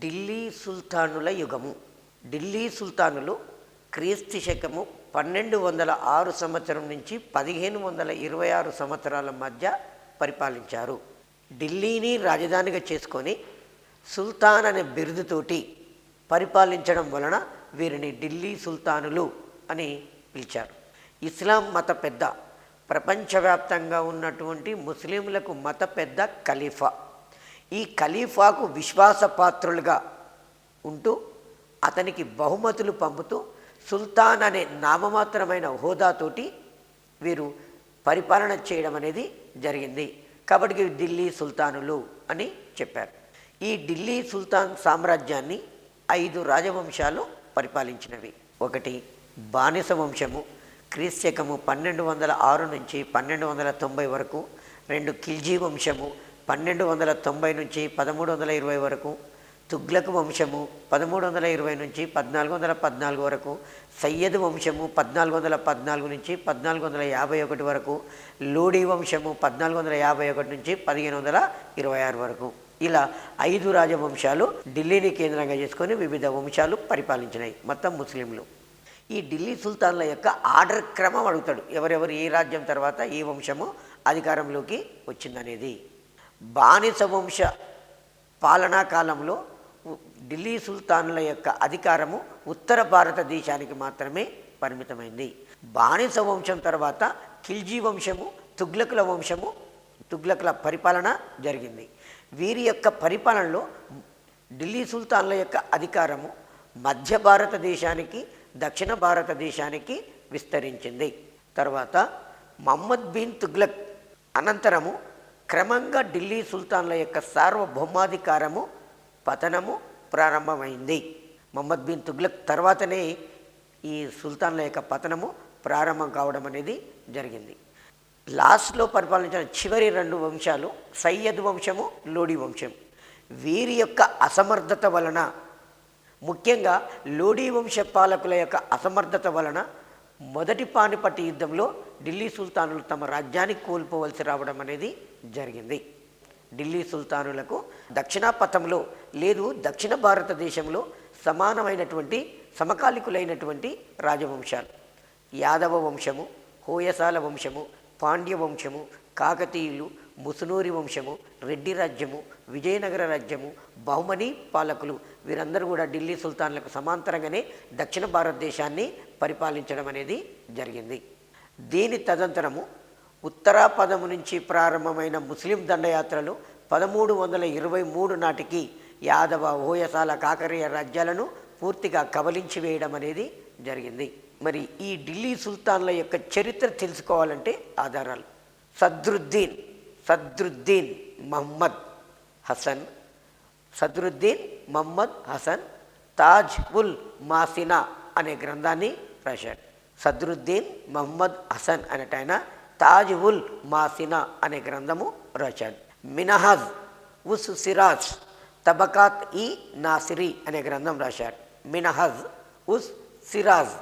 ఢిల్లీ సుల్తానుల యుగము. ఢిల్లీ సుల్తానులు క్రీస్తు శకము 1206 సంవత్సరం నుంచి 1526 సంవత్సరాల మధ్య పరిపాలించారు. ఢిల్లీని రాజధానిగా చేసుకొని సుల్తాన్ అనే బిరుదుతోటి పరిపాలించడం వలన వీరిని ఢిల్లీ సుల్తానులు అని పిలిచారు. ఇస్లాం మత పెద్ద, ప్రపంచవ్యాప్తంగా ఉన్నటువంటి ముస్లింలకు మత పెద్ద ఖలీఫా. ఈ ఖలీఫాకు విశ్వాసపాత్రులుగా ఉంటూ అతనికి బహుమతులు పంపుతూ సుల్తాన్ అనే నామమాత్రమైన హోదాతోటి వీరు పరిపాలన చేయడం అనేది జరిగింది. కాబట్టి ఢిల్లీ సుల్తానులు అని చెప్పారు. ఈ ఢిల్లీ సుల్తాన్ సామ్రాజ్యాన్ని 5 రాజవంశాలు పరిపాలించినవి. ఒకటి బానిస వంశము, క్రీస్తు శకము 1206 నుంచి 1290 వరకు. 2 ఖిల్జీ వంశము 1290 నుంచి 1320 వరకు. తుగ్లక్ వంశము 1320 నుంచి 1414 వరకు. సయ్యద్ వంశము 1414 నుంచి 1451 వరకు. లోడీ వంశము 1451 నుంచి 1526 వరకు. ఇలా 5 రాజవంశాలు ఢిల్లీని కేంద్రంగా చేసుకొని వివిధ వంశాలు పరిపాలించినాయి మొత్తం ముస్లింలు. ఈ ఢిల్లీ సుల్తాన్ల యొక్క ఆర్డర్ క్రమం అడుగుతాడు, ఎవరెవరు ఏ రాజ్యం తర్వాత ఏ వంశము అధికారంలోకి వచ్చిందనేది. బానిస వంశ పాలనా కాలంలో ఢిల్లీ సుల్తానుల యొక్క అధికారము ఉత్తర భారతదేశానికి మాత్రమే పరిమితమైంది. బానిస వంశం తర్వాత ఖిల్జీ వంశము, తుగ్లకుల వంశము, తుగ్లకుల పరిపాలన జరిగింది. వీరి యొక్క పరిపాలనలో ఢిల్లీ సుల్తాన్ల యొక్క అధికారము మధ్య భారతదేశానికి, దక్షిణ భారతదేశానికి విస్తరించింది. తర్వాత మహమ్మద్ బిన్ తుగ్లక్ అనంతరము క్రమంగా ఢిల్లీ సుల్తాన్ల యొక్క సార్వభౌమాధికారము పతనము ప్రారంభమైంది. మహమ్మద్ బిన్ తుగ్లక్ తర్వాతనే ఈ సుల్తాన్ల యొక్క పతనము ప్రారంభం కావడం అనేది జరిగింది. లాస్ట్లో పరిపాలించిన చివరి 2 వంశాలు సయ్యద్ వంశము, లోడీ వంశం. వీరి యొక్క అసమర్థత వలన, ముఖ్యంగా లోడీ వంశ పాలకుల యొక్క అసమర్థత వలన మొదటి పానిపట్టు యుద్ధంలో ఢిల్లీ సుల్తానులు తమ రాజ్యాన్ని కోల్పోవలసి రావడం అనేది జరిగింది. ఢిల్లీ సుల్తానులకు దక్షిణాపథంలో లేదు, దక్షిణ భారతదేశంలో సమానమైనటువంటి సమకాలికులైనటువంటి రాజవంశాలు యాదవ వంశము, హోయసాల వంశము, పాండ్య వంశము, కాకతీయులు, ముసునూరి వంశము, రెడ్డి రాజ్యము, విజయనగర రాజ్యము, బహుమనీ పాలకులు వీరందరూ కూడా ఢిల్లీ సుల్తాన్లకు సమాంతరంగానే దక్షిణ భారతదేశాన్ని పరిపాలించడం అనేది జరిగింది. దీని తదంతరము ఉత్తరాపథము నుంచి ప్రారంభమైన ముస్లిం దండయాత్రలు 1323 నాటికి యాదవ, హోయసాల, కాకరీయ రాజ్యాలను పూర్తిగా కబలించి వేయడం అనేది జరిగింది. మరి ఈ ఢిల్లీ సుల్తాన్ల యొక్క చరిత్ర తెలుసుకోవాలంటే ఆధారాలు. సద్రుద్దీన్ మహమ్మద్ హసన్ తాజ్ ఉల్ మాసినా అనే గ్రంథాన్ని రాశాడు. సద్రుద్దీన్ మహమ్మద్ హసన్ అనేటైన తాజ్ ఉల్ మాసినా అనే గ్రంథము రాశాడు. మినహాజ్ ఉస్ సిరాజ్ తబకాత్ ఈ నాసిరీ అనే గ్రంథం రాశాడు. మినహాజ్ ఉస్ సిరాజ్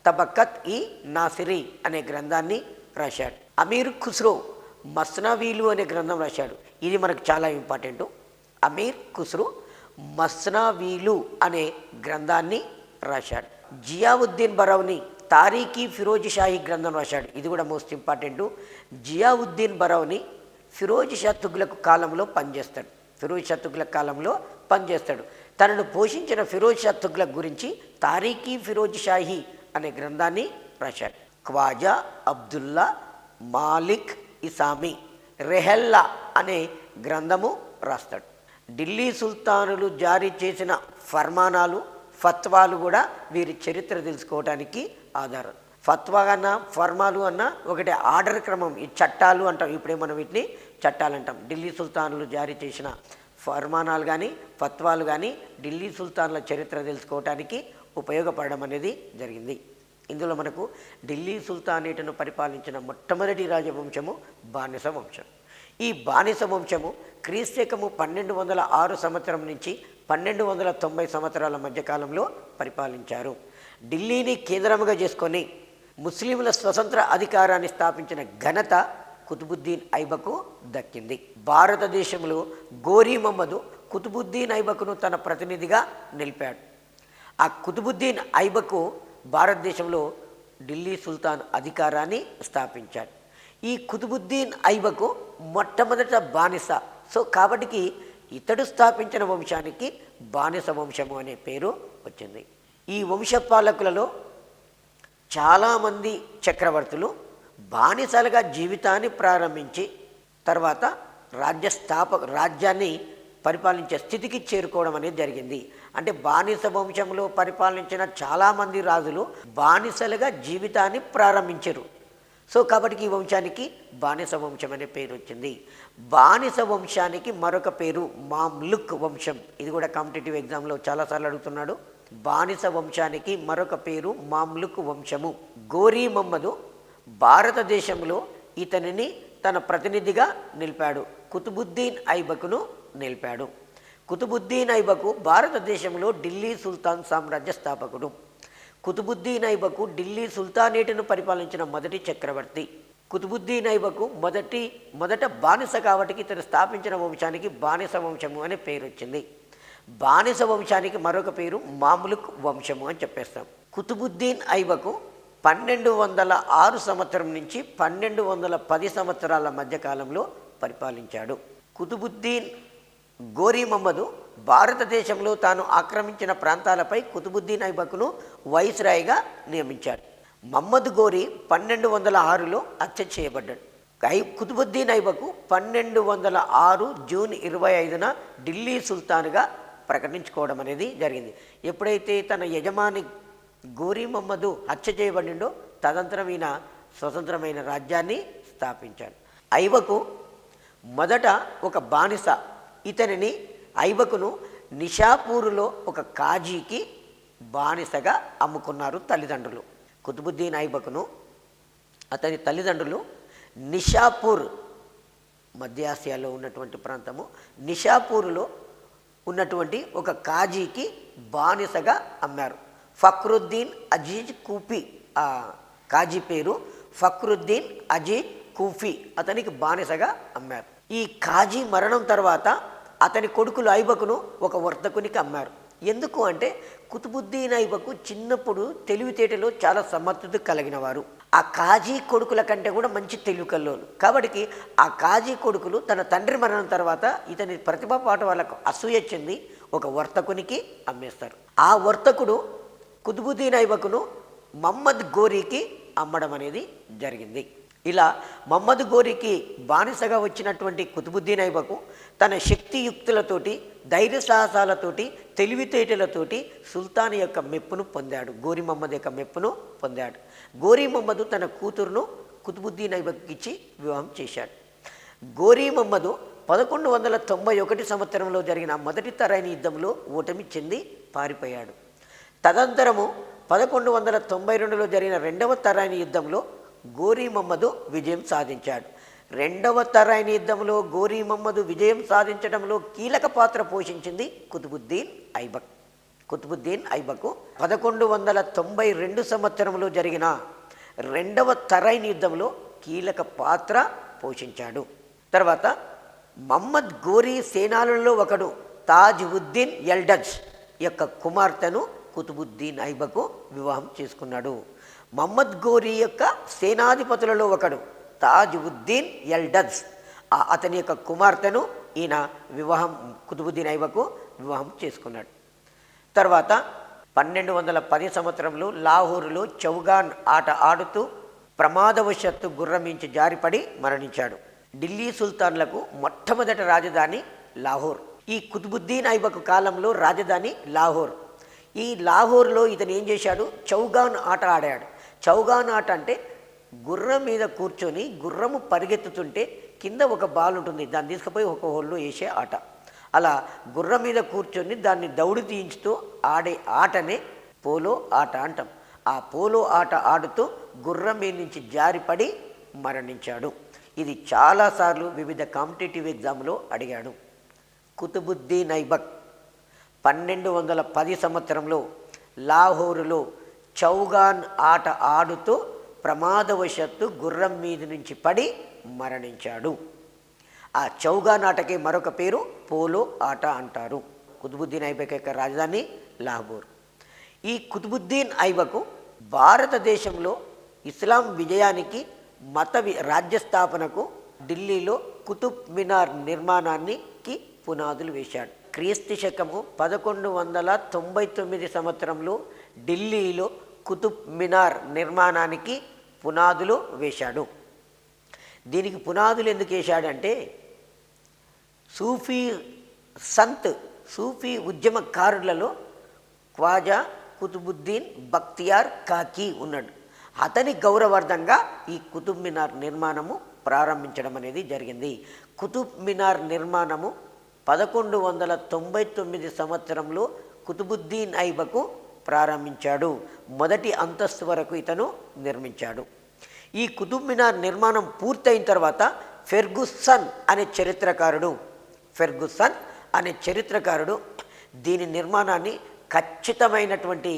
తబకత్ ఈ నాసిరీ అనే గ్రంథాన్ని రాశాడు. అమీర్ ఖుస్రో మస్నావీలు అనే గ్రంథం రాశాడు. ఇది మనకు చాలా ఇంపార్టెంట్. అమీర్ ఖుస్రో మస్నావీలు అనే గ్రంథాన్ని రాశాడు. జియావుద్దీన్ బరౌని తారీఖీ ఫిరోజ్ షాహీ గ్రంథం రాశాడు. ఇది కూడా మోస్ట్ ఇంపార్టెంట్. జియావుద్దీన్ బరౌని ఫిరోజ్ షా తుగ్లక్ కాలంలో పనిచేస్తాడు. తనను పోషించిన ఫిరోజ్ షా తుగ్లక్ గురించి తారీఖీ ఫిరోజ్ షాహీ అనే గ్రంథాన్ని రాశాడు. ఖ్వాజా అబ్దుల్లా మాలిక్ ఇసామి రెహెల్లా అనే గ్రంథము రాస్తాడు. ఢిల్లీ సుల్తానులు జారీ చేసిన ఫర్మానాలు, ఫత్వాలు కూడా వీరి చరిత్ర తెలుసుకోవడానికి ఆధారం. ఫత్వా అన్నా ఫర్మాలు అన్నా ఒకటి ఆర్డర్ క్రమం. ఈ చట్టాలు అంటాం, ఇప్పుడే మనం వీటిని చట్టాలు అంటాం. ఢిల్లీ సుల్తానులు జారీ చేసిన ఫర్మానాలు కానీ ఫత్వాలు కానీ ఢిల్లీ సుల్తాన్ల చరిత్ర తెలుసుకోవడానికి ఉపయోగపడడం అనేది జరిగింది. ఇందులో మనకు ఢిల్లీ సుల్తానేటును పరిపాలించిన మొట్టమొదటి రాజవంశము బానిస వంశం. ఈ బానిస వంశము క్రీస్తు శకము 1206 సంవత్సరం నుంచి 1290 సంవత్సరాల మధ్యకాలంలో పరిపాలించారు. ఢిల్లీని కేంద్రముగా చేసుకొని ముస్లింల స్వతంత్ర అధికారాన్ని స్థాపించిన ఘనత కుతుబుద్దీన్ ఐబకు దక్కింది. భారతదేశంలో గోరీ మహమ్మదు కుతుబుద్దీన్ ఐబక్ను తన ప్రతినిధిగా నిలిపాడు. ఆ కుతుబుద్దీన్ ఐబక్ భారతదేశంలో ఢిల్లీ సుల్తాన్ అధికారాన్ని స్థాపించాడు. ఈ కుతుబుద్దీన్ ఐబక్ మొట్టమొదట బానిస. సో కాబట్టి ఇతడు స్థాపించిన వంశానికి బానిస వంశము అనే పేరు వచ్చింది. ఈ వంశపాలకులలో చాలామంది చక్రవర్తులు బానిసలుగా జీవితాన్ని ప్రారంభించి తర్వాత రాజ్యాన్ని పరిపాలించే స్థితికి చేరుకోవడం అనేది జరిగింది. అంటే బానిస వంశంలో పరిపాలించిన చాలామంది రాజులు బానిసలుగా జీవితాన్ని ప్రారంభించారు. సో కాబట్టి ఈ వంశానికి బానిస వంశం అనే పేరు వచ్చింది. బానిస వంశానికి మరొక పేరు మామ్లుక్ వంశం. ఇది కూడా కాంపిటేటివ్ ఎగ్జామ్లో చాలాసార్లు అడుగుతున్నాడు. బానిస వంశానికి మరొక పేరు మామ్లుక్ వంశము. గోరీ మహమ్మద్ భారతదేశంలో ఇతనిని తన ప్రతినిధిగా నిలిపాడు. కుతుబుద్దీన్ ఐబక్ను నిలిపాడు. కుతుబుద్దీన్ ఐబక్ భారతదేశంలో ఢిల్లీ సుల్తాన్ సామ్రాజ్య స్థాపకుడు. కుతుబుద్దీన్ ఐబక్ ఢిల్లీ సుల్తానేటును పరిపాలించిన మొదటి చక్రవర్తి. కుతుబుద్దీన్ ఐబక్ మొదట బానిస కాబట్టి ఇతను స్థాపించిన వంశానికి బానిస వంశము అనే పేరు వచ్చింది. బానిస వంశానికి మరొక పేరు మామ్లుక్ వంశము అని చెప్పేస్తాం. కుతుబుద్దీన్ ఐబక్ 1206 సంవత్సరం నుంచి 1210 సంవత్సరాల మధ్యకాలంలో పరిపాలించాడు. కుతుబుద్దీన్ గోరీ మహమ్మద్ భారతదేశంలో తాను ఆక్రమించిన ప్రాంతాలపై కుతుబుద్దీన్ ఐబక్ను వైస్రాయ్గా నియమించాడు. మహమ్మద్ గోరీ 1206లో హత్య చేయబడ్డాడు. కుతుబుద్దీన్ ఐబక్ 1206 జూన్ 25న ఢిల్లీ సుల్తాన్గా ప్రకటించుకోవడం అనేది జరిగింది. ఎప్పుడైతే తన యజమాని గోరీ మహమ్మద్ హత్య చేయబడిండో తదనంతరం ఈయన స్వతంత్రమైన రాజ్యాన్ని స్థాపించాడు. ఐబక్ మొదట ఒక బానిస. ఇతనిని ఐబక్ను నిషాపూరులో ఒక కాజీకి బానిసగా అమ్ముకున్నారు తల్లిదండ్రులు. కుతుబుద్దీన్ ఐబక్ను అతని తల్లిదండ్రులు నిషాపూర్, మధ్య ఆసియాలో ఉన్నటువంటి ప్రాంతము, నిషాపూరులో ఉన్నటువంటి ఒక కాజీకి బానిసగా అమ్మారు. ఫక్రుద్దీన్ అజీజ్ కూఫీ, ఆ కాజీ పేరు ఫక్రుద్దీన్ అజీజ్ కూఫీ, అతనికి బానిసగా అమ్మారు. ఈ కాజీ మరణం తర్వాత అతని కొడుకులు ఐబక్ను ఒక వర్తకునికి అమ్మారు. ఎందుకు అంటే కుతుబుద్దీన్ ఐబక్ చిన్నప్పుడు తెలివితేటలో చాలా సమర్థత కలిగిన వారు. ఆ కాజీ కొడుకుల కంటే కూడా మంచి తెలివికల్లోను. కాబట్టి ఆ కాజీ కొడుకులు తన తండ్రి మరణం తర్వాత ఇతని ప్రతిభా పాట వాళ్ళకు అసూయ చెంది ఒక వర్తకునికి అమ్మేస్తారు. ఆ వర్తకుడు కుతుబుద్దీన్ ఐబక్ను మహమ్మద్ గోరీకి అమ్మడం అనేది జరిగింది. ఇలా మహమ్మద్ గోరీకి బానిసగా వచ్చినటువంటి కుతుబుద్దీన్ ఐబక్ తన శక్తియుక్తులతోటి, ధైర్య సాహసాలతోటి, తెలివితేటలతోటి సుల్తాన్ యొక్క మెప్పును పొందాడు. గోరీ మహమ్మద్ యొక్క మెప్పును పొందాడు. గోరీ మహమ్మద్ తన కూతురును కుతుబుద్దీన్ ఐబక్కి ఇచ్చి వివాహం చేశాడు. గోరీ మహమ్మద్ 1191 సంవత్సరంలో జరిగిన మొదటి తరైన యుద్ధంలో ఓటమి చెంది పారిపోయాడు. తదనంతరము 1192లో జరిగిన రెండవ తరైన యుద్ధంలో గోరీ మహమ్మద్ విజయం సాధించాడు. రెండవ తరైన యుద్ధంలో గోరీ మహమ్మద్ విజయం సాధించడంలో కీలక పాత్ర పోషించింది కుతుబుద్దీన్ ఐబక్. కుతుబుద్దీన్ ఐబక్ 1192 సంవత్సరంలో జరిగిన రెండవ తరైన యుద్ధంలో కీలక పాత్ర పోషించాడు. తర్వాత మహమ్మద్ గోరీ సేనాలలో ఒకడు తాజ్ ఉద్దీన్ ఎల్డజ్ యొక్క కుమార్తెను కుతుబుద్దీన్ ఐబక్ వివాహం చేసుకున్నాడు. మహమ్మద్ గోరీ యొక్క సేనాధిపతులలో ఒకడు తాజ్ ఉద్దీన్ ఎల్డజ్, అతని యొక్క కుమార్తెను ఈయన కుతుబుద్దీన్ ఐబక్ వివాహం చేసుకున్నాడు. తర్వాత 1210 సంవత్సరంలో లాహోరులో చౌగాన్ ఆట ఆడుతూ ప్రమాదవశత్తు గుర్రమించి జారిపడి మరణించాడు. ఢిల్లీ సుల్తాన్లకు మొట్టమొదటి రాజధాని లాహోర్. ఈ కుతుబుద్దీన్ ఐబక్ కాలంలో రాజధాని లాహోర్. ఈ లాహోర్లో ఇతను ఏం చేశాడు? చౌగాన్ ఆట ఆడాడు. చౌగాన్ ఆట అంటే గుర్రం మీద కూర్చొని గుర్రము పరిగెత్తుతుంటే కింద ఒక బాల్ ఉంటుంది, దాన్ని తీసుకుపోయి ఒక హోల్లో వేసే ఆట. అలా గుర్రం మీద కూర్చొని దాన్ని దౌడు తీయించుతూ ఆడే ఆటనే పోలో ఆట అంటాం. ఆ పోలో ఆట ఆడుతూ గుర్రం మీద నుంచి జారిపడి మరణించాడు. ఇది చాలాసార్లు వివిధ కాంపిటేటివ్ ఎగ్జామ్లో అడిగాడు. కుతుబుద్దీన్ ఐబక్ 1210 సంవత్సరంలో లాహోరులో చౌగాన్ ఆట ఆడుతూ ప్రమాదవశత్తు గుర్రం మీద నుంచి పడి మరణించాడు. ఆ చౌగా నాటకే మరొక పేరు పోలో ఆట అంటారు. కుతుబుద్దీన్ ఐబక్ యొక్క రాజధాని లాహోర్. ఈ కుతుబుద్దీన్ ఐబకు భారతదేశంలో ఇస్లాం విజయానికి రాజ్య స్థాపనకు ఢిల్లీలో కుతుబ్ మినార్ నిర్మాణానికి పునాదులు వేశాడు. క్రీస్తు శకము 1199 సంవత్సరంలో ఢిల్లీలో కుతుబ్ మినార్ నిర్మాణానికి పునాదులు వేశాడు. దీనికి పునాదులు ఎందుకు వేశాడంటే సూఫీ ఉద్యమకారులలో ఖ్వాజా కుతుబుద్దీన్ బక్తియార్ కాకి ఉన్నాడు. అతని గౌరవార్థంగా ఈ కుతుబ్ మినార్ నిర్మాణము ప్రారంభించడం అనేది జరిగింది. కుతుబ్ మినార్ నిర్మాణము 1199 సంవత్సరంలో కుతుబుద్దీన్ ఐబకు ప్రారంభించాడు. మొదటి అంతస్తు వరకు ఇతను నిర్మించాడు. ఈ కుతుబ్ మినార్ నిర్మాణం పూర్తయిన తర్వాత ఫెర్గుసన్ అనే చరిత్రకారుడు దీని నిర్మాణాన్ని ఖచ్చితమైనటువంటి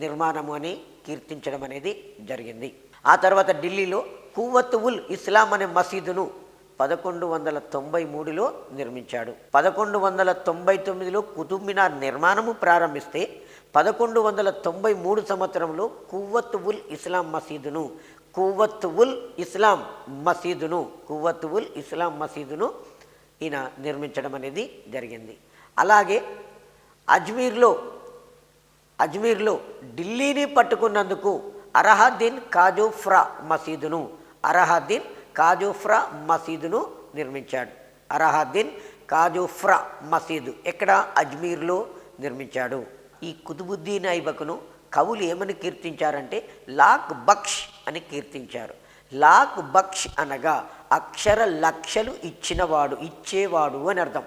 నిర్మాణము అని కీర్తించడం అనేది జరిగింది. ఆ తర్వాత ఢిల్లీలో కువ్వత్ ఉల్ ఇస్లాం అనే మసీదును 1193లో నిర్మించాడు. 1199లో కుతుబ్ మినార్ నిర్మాణము ప్రారంభిస్తే 1193 సంవత్సరంలో కువ్వత్ ఉల్ ఇస్లాం మసీదును ఈయన నిర్మించడం అనేది జరిగింది. అలాగే అజ్మీర్లో ఢిల్లీని పట్టుకున్నందుకు అరహద్దీన్ కాజోఫ్రా మసీదును నిర్మించాడు. మసీదు ఎక్కడ? అజ్మీర్లో నిర్మించాడు. ఈ కుతుబుద్దీన్ ఐబకును కవులు ఏమని కీర్తించారంటే లాక్ బక్ష్ అని కీర్తించారు. లాక్ బక్ష్ అనగా అక్షర లక్షలు ఇచ్చేవాడు అని అర్థం.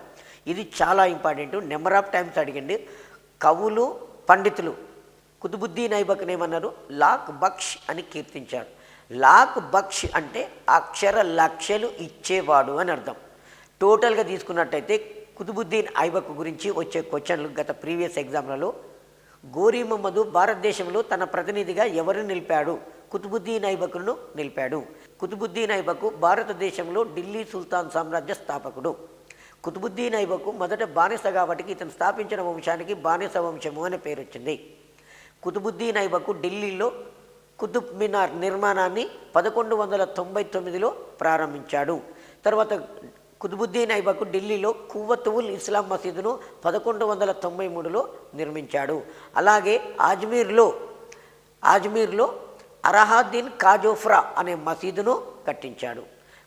ఇది చాలా ఇంపార్టెంట్. నెంబర్ ఆఫ్ టైమ్స్ అడిగండి. కవులు పండితులు కుతుబుద్దీన్ ఐబక్ని ఏమన్నారు? లాక్ బక్ష్ అని కీర్తించారు. లాక్ బక్ష్ అంటే అక్షర లక్షలు ఇచ్చేవాడు అని అర్థం. టోటల్గా తీసుకున్నట్టయితే కుతుబుద్దీన్ ఐబక్ గురించి వచ్చే క్వశ్చన్లు గత ప్రీవియస్ ఎగ్జామ్లలో గోరీ మహమ్మద్ భారతదేశంలో తన ప్రతినిధిగా ఎవరిని నిలిపాడు? కుతుబుద్దీన్ ఐబక్ను నిలిపాడు. కుతుబుద్దీన్ ఐబక్ భారతదేశంలో ఢిల్లీ సుల్తాన్ సామ్రాజ్య స్థాపకుడు. కుతుబుద్దీన్ ఐబక్ మొదట బానిస కాబట్టి ఇతను స్థాపించిన వంశానికి బానిస వంశము అనే పేరు వచ్చింది. కుతుబుద్దీన్ ఐబక్ ఢిల్లీలో కుతుబ్ మినార్ నిర్మాణాన్ని 1199లో ప్రారంభించాడు. తర్వాత కుతుబుద్దీన్ ఐబక్ ఢిల్లీలో కువ్వత్ ఉల్ ఇస్లాం మసీదును 1193లో నిర్మించాడు. అలాగే అజ్మీర్లో అరహద్దీన్ కాజోఫ్రా అనే మసీదును కట్టించాడు.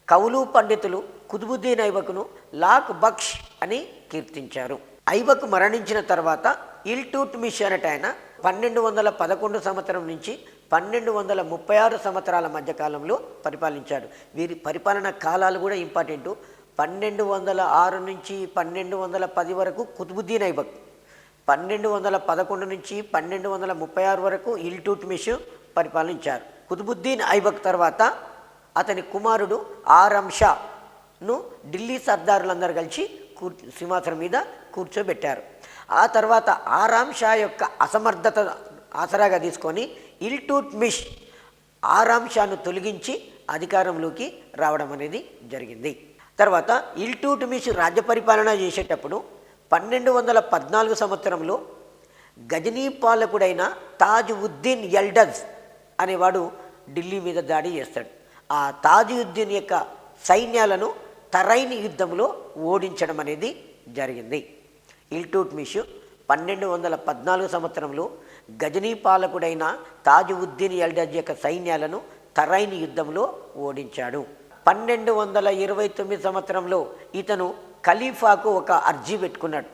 కవులు పండితులు కుతుబుద్దీన్ ఐబక్ను లాక్ బక్ష్ అని కీర్తించారు. ఐబక్ మరణించిన తర్వాత ఇల్టుట్మిష్ అనేట ఆయన 1211 సంవత్సరం నుంచి 1236 సంవత్సరాల మధ్యకాలంలో పరిపాలించాడు. వీరి పరిపాలన కాలాలు కూడా ఇంపార్టెంటు. 1206 నుంచి 1210 వరకు కుతుబుద్దీన్ ఐబక్, 1211 నుంచి 1236 వరకు ఇల్టుట్మిష్ పరిపాలించారు. కుతుబుద్దీన్ ఐబక్ తర్వాత అతని కుమారుడు ఆరం షాను ఢిల్లీ సర్దారులందరూ కలిసి సింహాసనం మీద కూర్చోబెట్టారు. ఆ తర్వాత ఆరాం షా యొక్క అసమర్థత ఆసరాగా తీసుకొని ఇల్టుట్మిష్ ఆరాం షాను తొలగించి అధికారంలోకి రావడం అనేది జరిగింది. తర్వాత ఇల్టుట్మిష్ రాజ్య పరిపాలన చేసేటప్పుడు 1214 సంవత్సరంలో గజనీ పాలకుడైన తాజుద్దీన్ ఎల్డజ్ అనేవాడు ఢిల్లీ మీద దాడి చేస్తాడు. ఆ తాజుద్దీన్ యొక్క సైన్యాలను తరైన్ యుద్ధంలో ఓడించడం అనేది జరిగింది. ఇల్టుట్మిష్ 1214 సంవత్సరంలో గజనీ పాలకుడైన తాజుద్దీన్ ఎల్డజ్ యొక్క సైన్యాలను తరైన్ యుద్ధంలో ఓడించాడు. 1229 సంవత్సరంలో ఇతను ఖలీఫాకు ఒక అర్జీ పెట్టుకున్నాడు.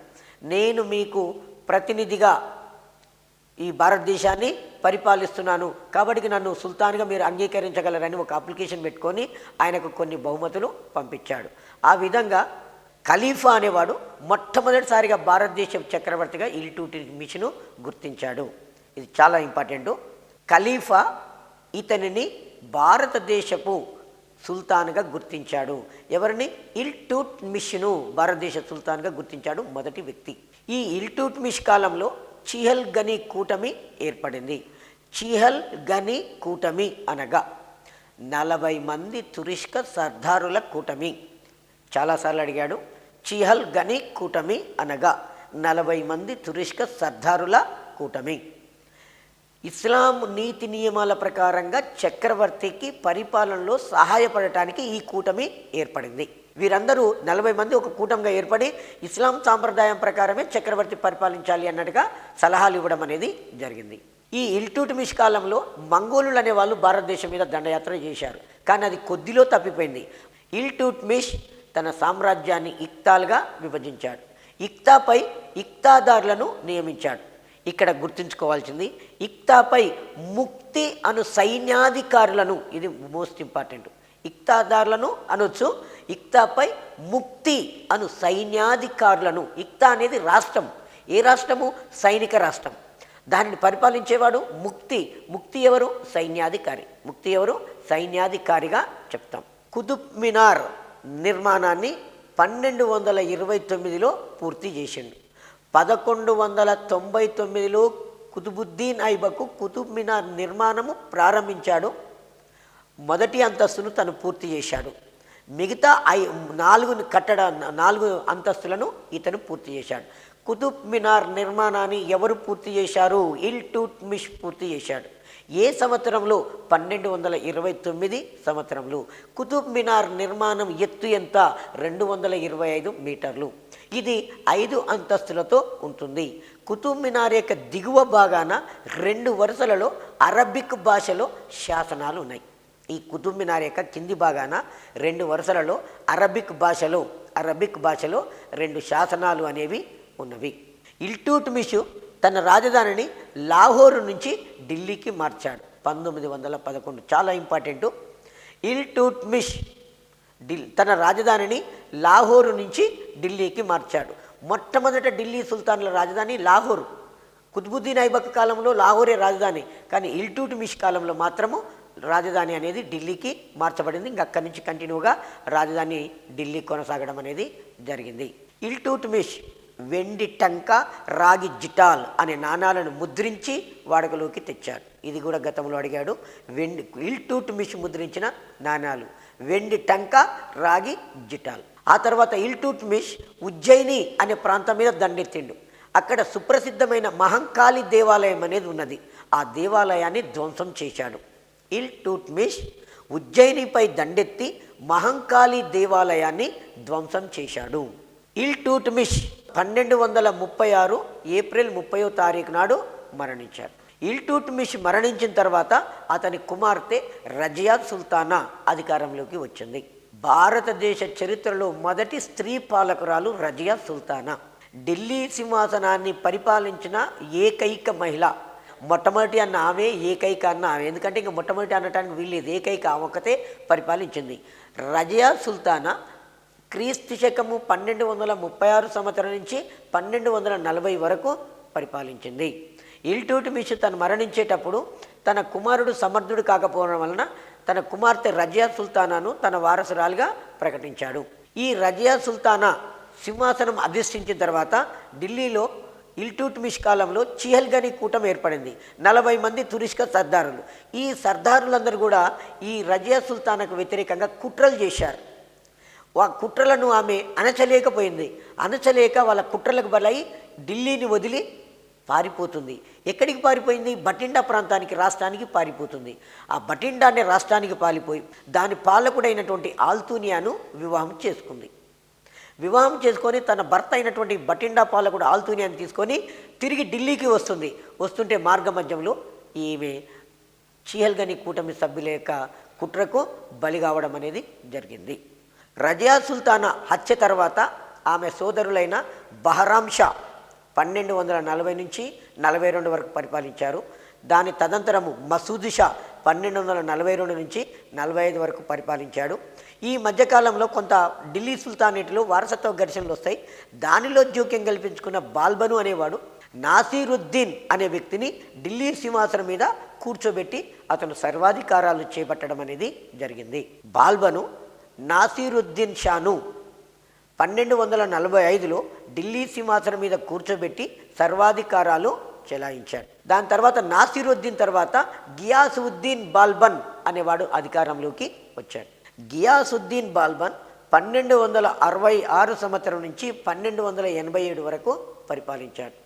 నేను మీకు ప్రతినిధిగా ఈ భారతదేశాన్ని పరిపాలిస్తున్నాను కాబట్టి నన్ను సుల్తాన్గా మీరు అంగీకరించగలరని ఒక అప్లికేషన్ పెట్టుకొని ఆయనకు కొన్ని బహుమతులు పంపించాడు. ఆ విధంగా ఖలీఫా అనేవాడు మొట్టమొదటిసారిగా భారతదేశ చక్రవర్తిగా ఇల్టుట్మిష్ను గుర్తించాడు. ఇది చాలా ఇంపార్టెంటు. ఖలీఫా ఇతనిని భారతదేశపు సుల్తాన్గా గుర్తించాడు. ఎవరిని? ఇల్టుట్మిష్ను భారతదేశ సుల్తాన్గా గుర్తించాడు మొదటి వ్యక్తి. ఈ ఇల్టుట్మిష్ కాలంలో చిహల్గనీ కూటమి ఏర్పడింది. చిహల్గనీ కూటమి అనగా 40 మంది తురుష్క సర్దారుల కూటమి. చాలాసార్లు అడిగాడు. చిహల్ గని కూటమి అనగా 40 మంది తురుష్క సర్దారుల కూటమి. ఇస్లాం నీతి నియమాల ప్రకారంగా చక్రవర్తికి పరిపాలనలో సహాయపడటానికి ఈ కూటమి ఏర్పడింది. వీరందరూ 40 మంది ఒక కూటమిగా ఏర్పడి ఇస్లాం సాంప్రదాయం ప్రకారమే చక్రవర్తి పరిపాలించాలి అన్నట్టుగా సలహాలు ఇవ్వడం అనేది జరిగింది. ఈ ఇల్టుట్మిష్ కాలంలో మంగోలులు అనే వాళ్ళు భారతదేశం మీద దండయాత్ర చేశారు. కానీ అది కొద్దిలో తప్పిపోయింది. ఇల్టుట్మిష్ తన సామ్రాజ్యాన్ని ఇక్తాలుగా విభజించాడు. ఇక్తాపై ఇక్తాదారులను నియమించాడు. ఇక్కడ గుర్తుంచుకోవాల్సింది, ఇక్తాపై ముక్తి అను సైన్యాధికారులను, ఇది మోస్ట్ ఇంపార్టెంట్, ఇక్తాదారులను అనొచ్చు, ఇక్తాపై ముక్తి అను సైన్యాధికారులను. ఇక్తా అనేది రాష్ట్రం. ఏ రాష్ట్రము? సైనిక రాష్ట్రం. దానిని పరిపాలించేవాడు ముక్తి. ముక్తి ఎవరు? సైన్యాధికారి. ముక్తి ఎవరు? సైన్యాధికారిగా చెప్తాం. కుతుబ్ మినార్ నిర్మాణాన్ని 1229లో పూర్తి చేసిండు. 1199లో కుతుబుద్దీన్ ఐబకు కుతుబ్ మినార్ నిర్మాణము ప్రారంభించాడు. మొదటి అంతస్తును తను పూర్తి చేశాడు. మిగతా 4 అంతస్తులను ఇతను పూర్తి చేశాడు. కుతుబ్ మినార్ నిర్మాణాన్ని ఎవరు పూర్తి చేశారు? ఇల్టుట్మిష్ పూర్తి చేశాడు. ఏ సంవత్సరంలో? 1229 సంవత్సరంలో. కుతుబ్ మినార్ నిర్మాణం ఎత్తు ఎంత? 225 మీటర్లు. ఇది 5 అంతస్తులతో ఉంటుంది. కుతుబ్ మినార్ యొక్క దిగువ భాగాన 2 వరుసలలో అరబిక్ భాషలో శాసనాలు ఉన్నాయి. ఈ కుతుబ్ మినార్ యొక్క కింది భాగాన 2 వరుసలలో అరబిక్ భాషలో 2 శాసనాలు అనేవి ఉన్నవి. ఇల్టుట్మిష్ తన రాజధానిని లాహోరు నుంచి ఢిల్లీకి మార్చాడు 1911. చాలా ఇంపార్టెంటు. ఇల్టుట్మిష్ తన రాజధానిని లాహోరు నుంచి ఢిల్లీకి మార్చాడు. మొట్టమొదట ఢిల్లీ సుల్తాన్ల రాజధాని లాహోరు. కుతుబుద్దీన్ ఐబక్ కాలంలో లాహోరే రాజధాని, కానీ ఇల్టుట్మిష్ కాలంలో మాత్రము రాజధాని అనేది ఢిల్లీకి మార్చబడింది. ఇంక అక్కడి నుంచి కంటిన్యూగా రాజధాని ఢిల్లీ కొనసాగడం అనేది జరిగింది. ఇల్టుట్మిష్ వెండి టంకా, రాగి జిటాల్ అనే నాణాలను ముద్రించి వాడుకలోకి తెచ్చాడు. ఇది కూడా గతంలో అడిగాడు. ఇల్టుట్మిష్ ముద్రించిన నాణాలు వెండి టంకా, రాగి జిటాల్. ఆ తర్వాత ఇల్టుట్మిష్ ఉజ్జయిని అనే ప్రాంతం మీద దండెత్తిండు. అక్కడ సుప్రసిద్ధమైన మహంకాళి దేవాలయం అనేది ఉన్నది. ఆ దేవాలయాన్ని ధ్వంసం చేశాడు. ఇల్టుట్మిష్ ఉజ్జయినిపై దండెత్తి మహంకాళి దేవాలయాన్ని ధ్వంసం చేశాడు. ఇల్టుట్మిష్ 1236 ఏప్రిల్ 30వ తారీఖు నాడు మరణించాడు. ఇల్టుట్మిష్ మరణించిన తర్వాత అతని కుమార్తె రజియా సుల్తానా అధికారంలోకి వచ్చింది. భారతదేశ చరిత్రలో మొదటి స్త్రీ పాలకురాలు రజియా సుల్తానా. ఢిల్లీ సింహాసనాన్ని పరిపాలించిన ఏకైక మహిళ. మొట్టమొదటి అన్న ఆమె, ఏకైక అన్న ఆమె. ఎందుకంటే ఇంక మొట్టమొదటి అనటానికి వీల్లేదు. ఏకైక ఆమె ఒక్కతే పరిపాలించింది. రజియా సుల్తానా క్రీస్తు శకము 1236 సంవత్సరం నుంచి 1240 వరకు పరిపాలించింది. ఇల్టుట్మిష్ తను మరణించేటప్పుడు తన కుమారుడు సమర్థుడు కాకపోవడం వలన తన కుమార్తె రజియా సుల్తానాను తన వారసురాలుగా ప్రకటించాడు. ఈ రజియా సుల్తానా సింహాసనం అధిష్ఠించిన తర్వాత ఢిల్లీలో ఇల్టుట్మిష్ కాలంలో చిహల్గని కూటమి ఏర్పడింది. 40 మంది తురుష్క సర్దారులు. ఈ సర్దారులందరూ కూడా ఈ రజియా సుల్తానాకు వ్యతిరేకంగా కుట్రలు చేశారు. ఆ కుట్రలను ఆమె అణచలేకపోయింది. అణచలేక వాళ్ళ కుట్రలకు బలై ఢిల్లీని వదిలి పారిపోతుంది. ఎక్కడికి పారిపోయింది? బఠిండా ప్రాంతానికి, రాష్ట్రానికి పారిపోతుంది. ఆ బఠిండా అనే రాష్ట్రానికి పారిపోయి దాని పాలకుడైనటువంటి ఆల్తూనియాను వివాహం చేసుకుంది. వివాహం చేసుకొని తన భర్త అయినటువంటి బఠిండా పాలకుడు ఆల్తూనియాని తీసుకొని తిరిగి ఢిల్లీకి వస్తుంది. వస్తుంటే మార్గ మధ్యంలో ఈమె చిహల్గని కూటమి సభ్యుల యొక్క కుట్రకు బలి కావడం అనేది జరిగింది. రజియా సుల్తానా హత్య తర్వాత ఆమె సోదరులైన బహరాం షా 1240 నుంచి 42 వరకు పరిపాలించారు. దాని తదంతరము మసూద్ షా 1242 నుంచి 45 వరకు పరిపాలించాడు. ఈ మధ్యకాలంలో కొంత ఢిల్లీ సుల్తానేట్లో వారసత్వ ఘర్షణలు వస్తాయి. దానిలో జోక్యం కల్పించుకున్న బాల్బను అనేవాడు నాసిరుద్దీన్ అనే వ్యక్తిని ఢిల్లీ సింహాసనం మీద కూర్చోబెట్టి అతను సర్వాధికారాలు చేపట్టడం అనేది జరిగింది. బాల్బను నాసిరుద్దీన్ షాను 1245లో ఢిల్లీ సింహాసనం మీద కూర్చోబెట్టి సర్వాధికారాలు చెలాయించాడు. దాని తర్వాత నాసిరుద్దీన్ తర్వాత గియాసుద్దీన్ బాల్బన్ అనేవాడు అధికారంలోకి వచ్చాడు. గియాసుద్దీన్ బాల్బన్ 1266 సంవత్సరం నుంచి 1287 వరకు పరిపాలించాడు.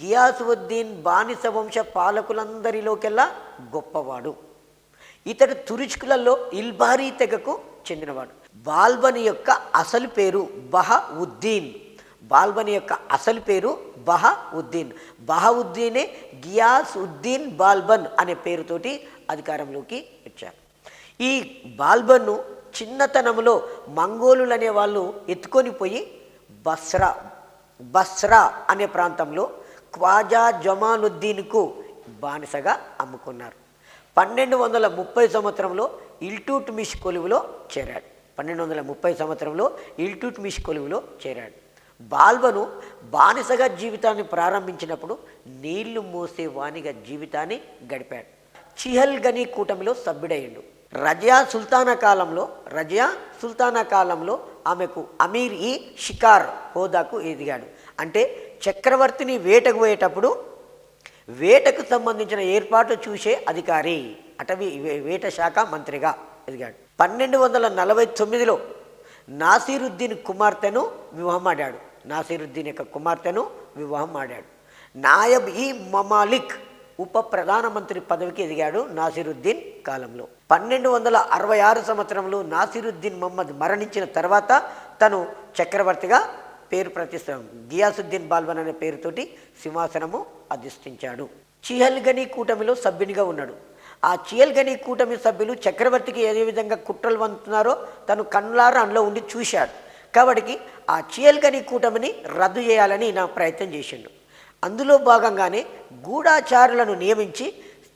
గియాసుద్దీన్ బానిస వంశ పాలకులందరిలోకెల్లా గొప్పవాడు. ఇతడు తురుష్కులలో ఇల్బారీ తెగకు చెందినవాడు. బాల్బన్ యొక్క అసలు పేరు బహఉద్దీన్. బాల్బన్ యొక్క అసలు పేరు బహఉద్దీన్. బహఉద్దీనే గియాస్ ఉద్దీన్ బాల్బన్ అనే పేరుతోటి అధికారంలోకి వచ్చారు. ఈ బాల్బన్ను చిన్నతనంలో మంగోలులు అనే వాళ్ళు ఎత్తుకొని పోయి బస్రా అనే ప్రాంతంలో ఖ్వాజా జమాలుద్దీన్కు బానిసగా అమ్ముకున్నారు. 1230 సంవత్సరంలో ఇల్టుట్మిష్ కొలువులో చేరాడు. 1230 సంవత్సరంలో ఇల్టుట్మిష్ కొలువులో చేరాడు. బాల్బను బానిసగా జీవితాన్ని ప్రారంభించినప్పుడు నీళ్లు మోసే వానిగా జీవితాన్ని గడిపాడు. చిహల్గనీ కూటమిలో సభ్యుడయ్యాడు. రజియా సుల్తానా కాలంలో ఆమెకు అమీర్ ఈ షికార్ హోదాకు ఎదిగాడు. అంటే చక్రవర్తిని వేటకు పోయేటప్పుడు వేటకు సంబంధించిన ఏర్పాట్లు చూసే అధికారి, అటవీ వేట శాఖ మంత్రిగా ఎదిగాడు. 1249లో నాసిరుద్దీన్ కుమార్తెను వివాహమాడాడు. నాసిరుద్దీన్ యొక్క కుమార్తెను వివాహమాడాడు. నాయబ్ ఈ మమాలిక్ ఉప ప్రధానమంత్రి పదవికి ఎదిగాడు నాసిరుద్దీన్ కాలంలో. 1266 సంవత్సరంలో నాసిరుద్దీన్ మహమ్మద్ మరణించిన తర్వాత తను చక్రవర్తిగా పేరు ప్రతిష్ట గియాసుద్దీన్ బాల్బన్ అనే పేరుతోటి సింహాసనము అధిష్ఠించాడు. చిహల్గనీ కూటమిలో సభ్యునిగా ఉన్నాడు. ఆ చిహల్గనీ కూటమి సభ్యులు చక్రవర్తికి ఏ విధంగా కుట్రలు వంతున్నారో తను కన్నులారా అందులో ఉండి చూశాడు. కాబట్టి ఆ చిహల్గనీ కూటమిని రద్దు చేయాలని నా ప్రయత్నం చేసిండు. అందులో భాగంగానే గూఢాచారులను నియమించి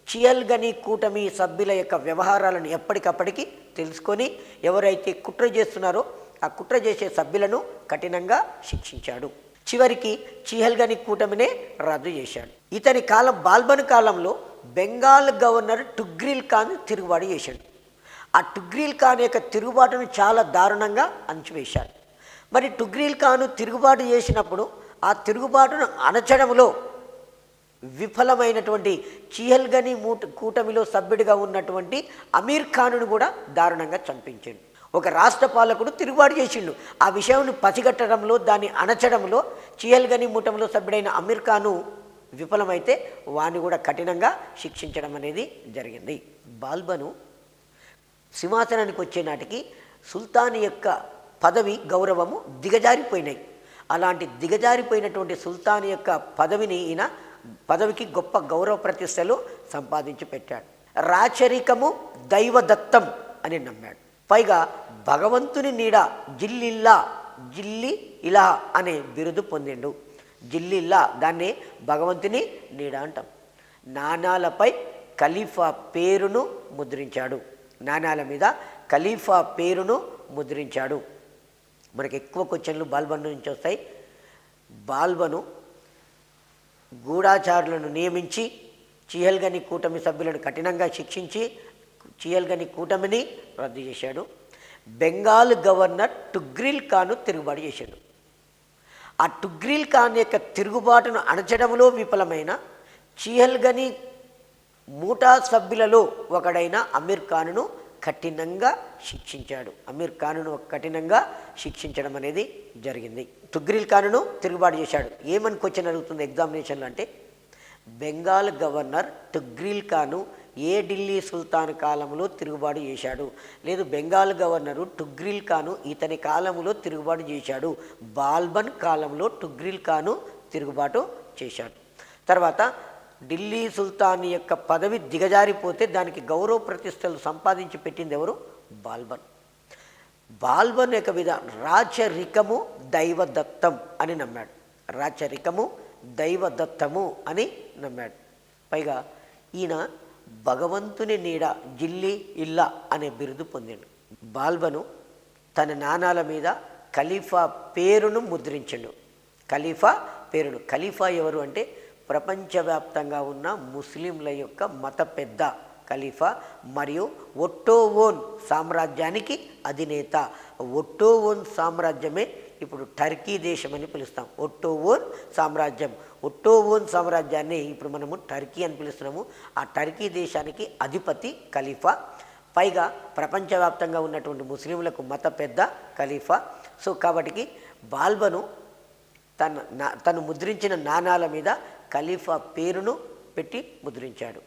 చిహల్గనీ కూటమి సభ్యుల యొక్క వ్యవహారాలను ఎప్పటికప్పటికి తెలుసుకొని ఎవరైతే కుట్ర చేస్తున్నారో ఆ కుట్ర చేసే సభ్యులను కఠినంగా శిక్షించాడు. చివరికి చిహల్గనీ కూటమినే రద్దు చేశాడు. ఇతని కాలం బాల్బన్ కాలంలో బెంగాల్ గవర్నర్ టుగ్రిల్ ఖాన్ తిరుగుబాటు చేశాడు. ఆ టుగ్రిల్ ఖాన్ యొక్క తిరుగుబాటును చాలా దారుణంగా అణచివేశాడు. మరి టుగ్రిల్ ఖాన్ తిరుగుబాటు చేసినప్పుడు ఆ తిరుగుబాటును అణచడంలో విఫలమైనటువంటి చిహల్గనీ కూటమిలో సభ్యుడిగా ఉన్నటువంటి అమీర్ ఖాన్ను కూడా దారుణంగా చంపించాడు. ఒక రాష్ట్ర పాలకుడు తిరుగుబాటు చేసిండు. ఆ విషయాన్ని పసిగట్టడంలో దాన్ని అణచడంలో చిహల్గనీ కూటమిలో సభ్యుడైన అమీర్ ఖాను విఫలమైతే వాణ్ణి కూడా కఠినంగా శిక్షించడం అనేది జరిగింది. బాల్బను సింహాసనానికి వచ్చే నాటికి సుల్తాన్ యొక్క పదవి గౌరవము దిగజారిపోయినాయి. అలాంటి దిగజారిపోయినటువంటి సుల్తాన్ యొక్క పదవికి గొప్ప గౌరవ ప్రతిష్టలు సంపాదించి పెట్టాడు. రాచరికము దైవదత్తం అని నమ్మాడు. పైగా భగవంతుని నీడ జిల్లి ఇలా అనే బిరుదు పొందిండు. జిల్లిల్లా దాన్ని భగవంతుని నీడ అంటాం. నాణాలపై ఖలీఫా పేరును ముద్రించాడు. నాణాల మీద ఖలీఫా పేరును ముద్రించాడు. మనకి ఎక్కువ క్వశ్చన్లు బాల్బన్ నుంచి వస్తాయి. బాల్బను గూఢాచారులను నియమించి చిహల్గనీ కూటమి సభ్యులను కఠినంగా శిక్షించి చిహల్గనీ కూటమిని రద్దు చేశాడు. బెంగాల్ గవర్నర్ టుగ్రిల్ ఖాన్ తిరుగుబాటు చేశాడు. ఆ టుగ్రిల్ ఖాన్ యొక్క తిరుగుబాటును అణచడంలో విఫలమైన చిహల్గనీ మూటా సభ్యులలో ఒకడైన అమీర్ ఖాన్ను కఠినంగా శిక్షించాడు. అమీర్ ఖాన్ను కఠినంగా శిక్షించడం అనేది జరిగింది. టుగ్రిల్ ఖాన్ను తిరుగుబాటు చేశాడు. ఏమని క్వశ్చన్ అడుగుతుంది ఎగ్జామినేషన్లో అంటే, బెంగాల్ గవర్నర్ టుగ్రిల్ ఖాను ఏ ఢిల్లీ సుల్తాన్ కాలంలో తిరుగుబాటు చేశాడు? లేదు, బెంగాల్ గవర్నరు టుగ్రిల్ ఖాను ఇతని కాలంలో తిరుగుబాటు చేశాడు. బాల్బన్ కాలంలో టుగ్రిల్ ఖాను తిరుగుబాటు చేశాడు. తర్వాత ఢిల్లీ సుల్తాన్ యొక్క పదవి దిగజారిపోతే దానికి గౌరవ ప్రతిష్టలు సంపాదించి పెట్టింది ఎవరు? బాల్బన్. బాల్బన్ యొక్క రాచరికము దైవదత్తం అని నమ్మాడు. రాచరికము దైవదత్తము అని నమ్మాడు. పైగా ఈయన భగవంతుని నీడ జిల్లి ఇల్లా అనే బిరుదు పొందాడు. బాల్బను తన నాణాల మీద ఖలీఫా పేరును ముద్రించాడు. ఖలీఫా ఎవరు అంటే ప్రపంచవ్యాప్తంగా ఉన్న ముస్లింల యొక్క మత పెద్ద ఖలీఫా మరియు ఒట్టోవోన్ సామ్రాజ్యానికి అధినేత. ఒట్టోవోన్ సామ్రాజ్యమే ఇప్పుడు టర్కీ దేశం అని పిలుస్తాం. ఒట్టోవోన్ సామ్రాజ్యాన్ని ఇప్పుడు మనము టర్కీ అని పిలుస్తున్నాము. ఆ టర్కీ దేశానికి అధిపతి ఖలీఫా. పైగా ప్రపంచవ్యాప్తంగా ఉన్నటువంటి ముస్లింలకు మత పెద్ద ఖలీఫా. సో కాబట్టి బాల్బను తను ముద్రించిన నాణాల మీద ఖలీఫా పేరును పెట్టి ముద్రించాడు.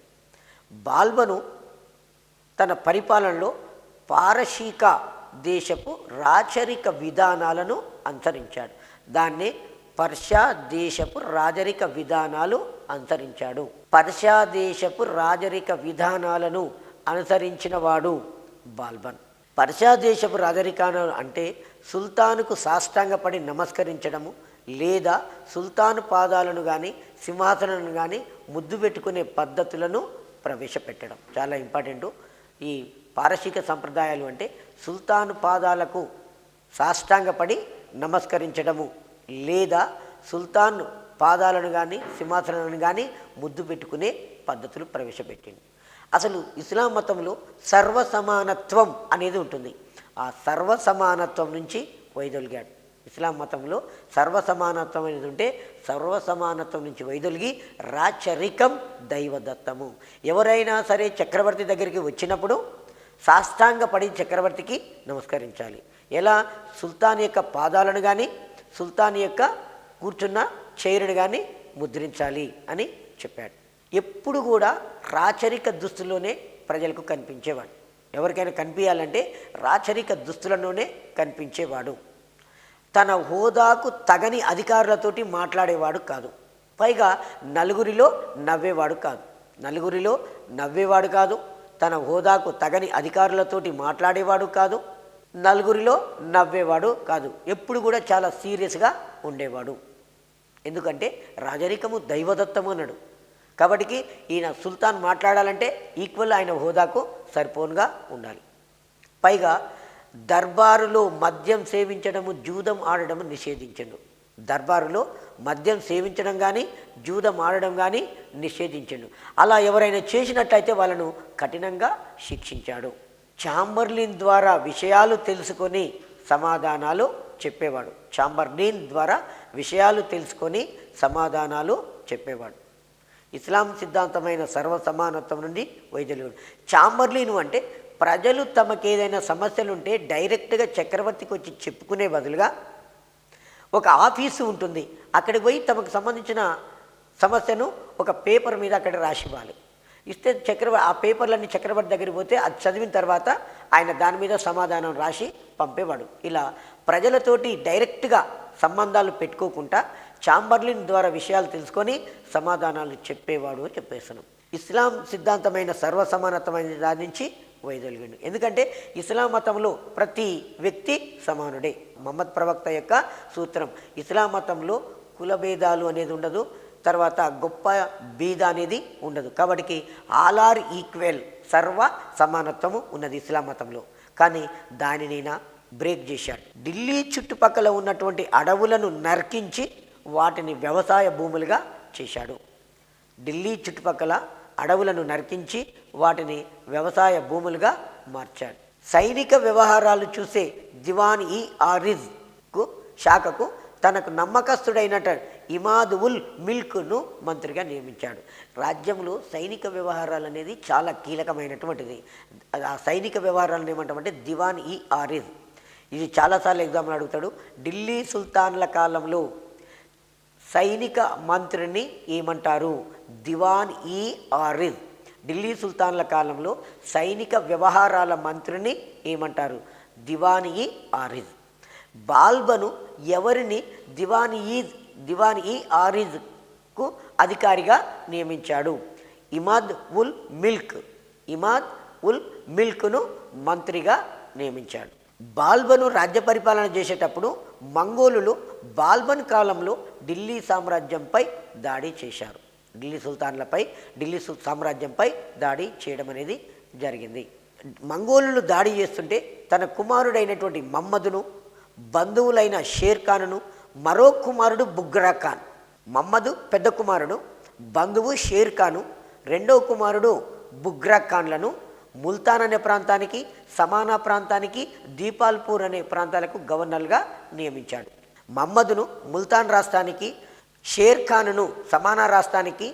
బాల్బను తన పరిపాలనలో పారశీక దేశపు రాచరిక విధానాలను అనుసరించాడు. దాన్నే పర్షియా దేశపు రాజరిక విధానాలు అనుసరించాడు. పర్షియా దేశపు రాజరిక విధానాలను అనుసరించిన వాడు బాల్బన్. పర్షియా దేశపు రాజరికాలు అంటే సుల్తానుకు సాష్టాంగపడి నమస్కరించడము, లేదా సుల్తాను పాదాలను కానీ సింహాసనాలను కానీ ముద్దు పెట్టుకునే పద్ధతులను ప్రవేశపెట్టడం చాలా ఇంపార్టెంటు. ఈ పారశీక సంప్రదాయాలు అంటే సుల్తాను పాదాలకు సాష్టాంగపడి నమస్కరించడము, లేదా సుల్తాన్ పాదాలను కానీ సింహాసనాలను కానీ ముద్దు పెట్టుకునే పద్ధతులు ప్రవేశపెట్టింది. అసలు ఇస్లాం మతంలో సర్వసమానత్వం అనేది ఉంటుంది. ఆ సర్వసమానత్వం నుంచి వైదొలిగాడు. ఇస్లాం మతంలో సర్వసమానత్వం అనేది ఉంటే సర్వసమానత్వం నుంచి వైదొలిగి రాచరికం దైవదత్తము. ఎవరైనా సరే చక్రవర్తి దగ్గరికి వచ్చినప్పుడు సాష్టాంగపడి చక్రవర్తికి నమస్కరించాలి. ఎలా? సుల్తాన్ యొక్క పాదాలను కానీ సుల్తాన్ యొక్క కూర్చున్న చైరును కానీ ముద్రించాలి అని చెప్పాడు. ఎప్పుడు కూడా రాచరిక దుస్తుల్లోనే ప్రజలకు కనిపించేవాడు. ఎవరికైనా కనిపించాలంటే రాచరిక దుస్తులలోనే కనిపించేవాడు. తన హోదాకు తగని అధికారులతోటి మాట్లాడేవాడు కాదు. పైగా నలుగురిలో నవ్వేవాడు కాదు. తన హోదాకు తగని అధికారులతోటి మాట్లాడేవాడు కాదు. నలుగురిలో నవ్వేవాడు కాదు. ఎప్పుడు కూడా చాలా సీరియస్గా ఉండేవాడు. ఎందుకంటే రాజరికము దైవదత్తము అన్నాడు. కాబట్టి ఈయన సుల్తాన్ మాట్లాడాలంటే ఈక్వల్ ఆయన హోదాకు సరిపోనుగా ఉండాలి. పైగా దర్బారులో మద్యం సేవించడము, జూదం ఆడడము నిషేధించండు. దర్బారులో మద్యం సేవించడం కానీ జూదం ఆడడం కానీ నిషేధించండు. అలా ఎవరైనా చేసినట్లయితే వాళ్ళను కఠినంగా శిక్షించాడు. చాంబర్లిన్ ద్వారా విషయాలు తెలుసుకొని సమాధానాలు చెప్పేవాడు. ఇస్లాం సిద్ధాంతమైన సర్వసమానత్వం నుండి వైదొలిగాడు. చాంబర్లిన్ అంటే ప్రజలు తమకు ఏదైనా సమస్యలుంటే డైరెక్ట్గా చక్రవర్తికి వచ్చి చెప్పుకునే బదులుగా ఒక ఆఫీసు ఉంటుంది, అక్కడికి పోయి తమకు సంబంధించిన సమస్యను ఒక పేపర్ మీద అక్కడ రాసివ్వాలి. ఇస్తే ఆ పేపర్లన్నీ చక్రవర్తి దగ్గరికి పోతే అది చదివిన తర్వాత ఆయన దాని మీద సమాధానం రాసి పంపేవాడు. ఇలా ప్రజలతోటి డైరెక్ట్గా సంబంధాలు పెట్టుకోకుండా చాంబర్లిన్ ద్వారా విషయాలు తెలుసుకొని సమాధానాలు చెప్పేవాడు అని చెప్పేస్తున్నాం. ఇస్లాం సిద్ధాంతమైన సర్వసమానత్వమైన దాని నుంచి వైదొలిగాడు. ఎందుకంటే ఇస్లాం మతంలో ప్రతి వ్యక్తి సమానుడే. మహమ్మద్ ప్రవక్త యొక్క సూత్రం. ఇస్లాం మతంలో కులభేదాలు అనేది ఉండదు, తర్వాత గొప్ప బీద అనేది ఉండదు. కాబట్టి ఆల్ ఆర్ ఈక్వల్, సర్వ సమానత్వము ఉన్నది ఇస్లాం మతంలో. కానీ దానిని బ్రేక్ చేశాడు. ఢిల్లీ చుట్టుపక్కల ఉన్నటువంటి అడవులను నరికించి వాటిని వ్యవసాయ భూములుగా చేశాడు. ఢిల్లీ చుట్టుపక్కల అడవులను నరికించి వాటిని వ్యవసాయ భూములుగా మార్చాడు. సైనిక వ్యవహారాలు చూసే దివాన్ ఈ ఆరిజ్కు శాఖకు తనకు నమ్మకస్తుడైనట్టు ఇమాద్ ఉల్ మిల్క్ను మంత్రిగా నియమించాడు. రాజ్యంలో సైనిక వ్యవహారాలు అనేది చాలా కీలకమైనటువంటిది. ఆ సైనిక వ్యవహారాలను ఏమంటామంటే దివాన్ ఈ ఆరిజ్. ఇది చాలాసార్లు ఎగ్జామ్లు అడుగుతాడు. ఢిల్లీ సుల్తాన్ల కాలంలో సైనిక మంత్రిని ఏమంటారు? దివాన్ ఈ ఆరిజ్. ఢిల్లీ సుల్తాన్ల కాలంలో సైనిక వ్యవహారాల మంత్రిని ఏమంటారు? దివాన్ ఈ ఆరిజ్. బాల్బను ఎవరిని దివాన్ ఈ ఆరిజ్కు అధికారిగా నియమించాడు? ఇమాద్ ఉల్ మిల్క్ను మంత్రిగా నియమించాడు. బాల్బను రాజ్య పరిపాలన చేసేటప్పుడు మంగోలులు బాల్బన్ కాలంలో ఢిల్లీ సామ్రాజ్యంపై దాడి చేశారు. ఢిల్లీ సామ్రాజ్యంపై దాడి చేయడం అనేది జరిగింది. మంగోలులు దాడి చేస్తుంటే తన కుమారుడైనటువంటి మహమ్మదును, బంధువులైన షేర్ఖాను, మరో కుమారుడు బుగ్రా ఖాన్. మహమ్మదు పెద్ద కుమారుడు, బంధువు షేర్ఖాను, రెండవ కుమారుడు బుగ్రా ఖాన్లను ముల్తాన్ అనే ప్రాంతానికి, సమానా ప్రాంతానికి, దీపాల్పూర్ అనే ప్రాంతాలకు గవర్నర్గా నియమించాడు. మహమ్మదును ముల్తాన్ రాష్ట్రానికి, షేర్ఖాను సమానా రాష్ట్రానికి,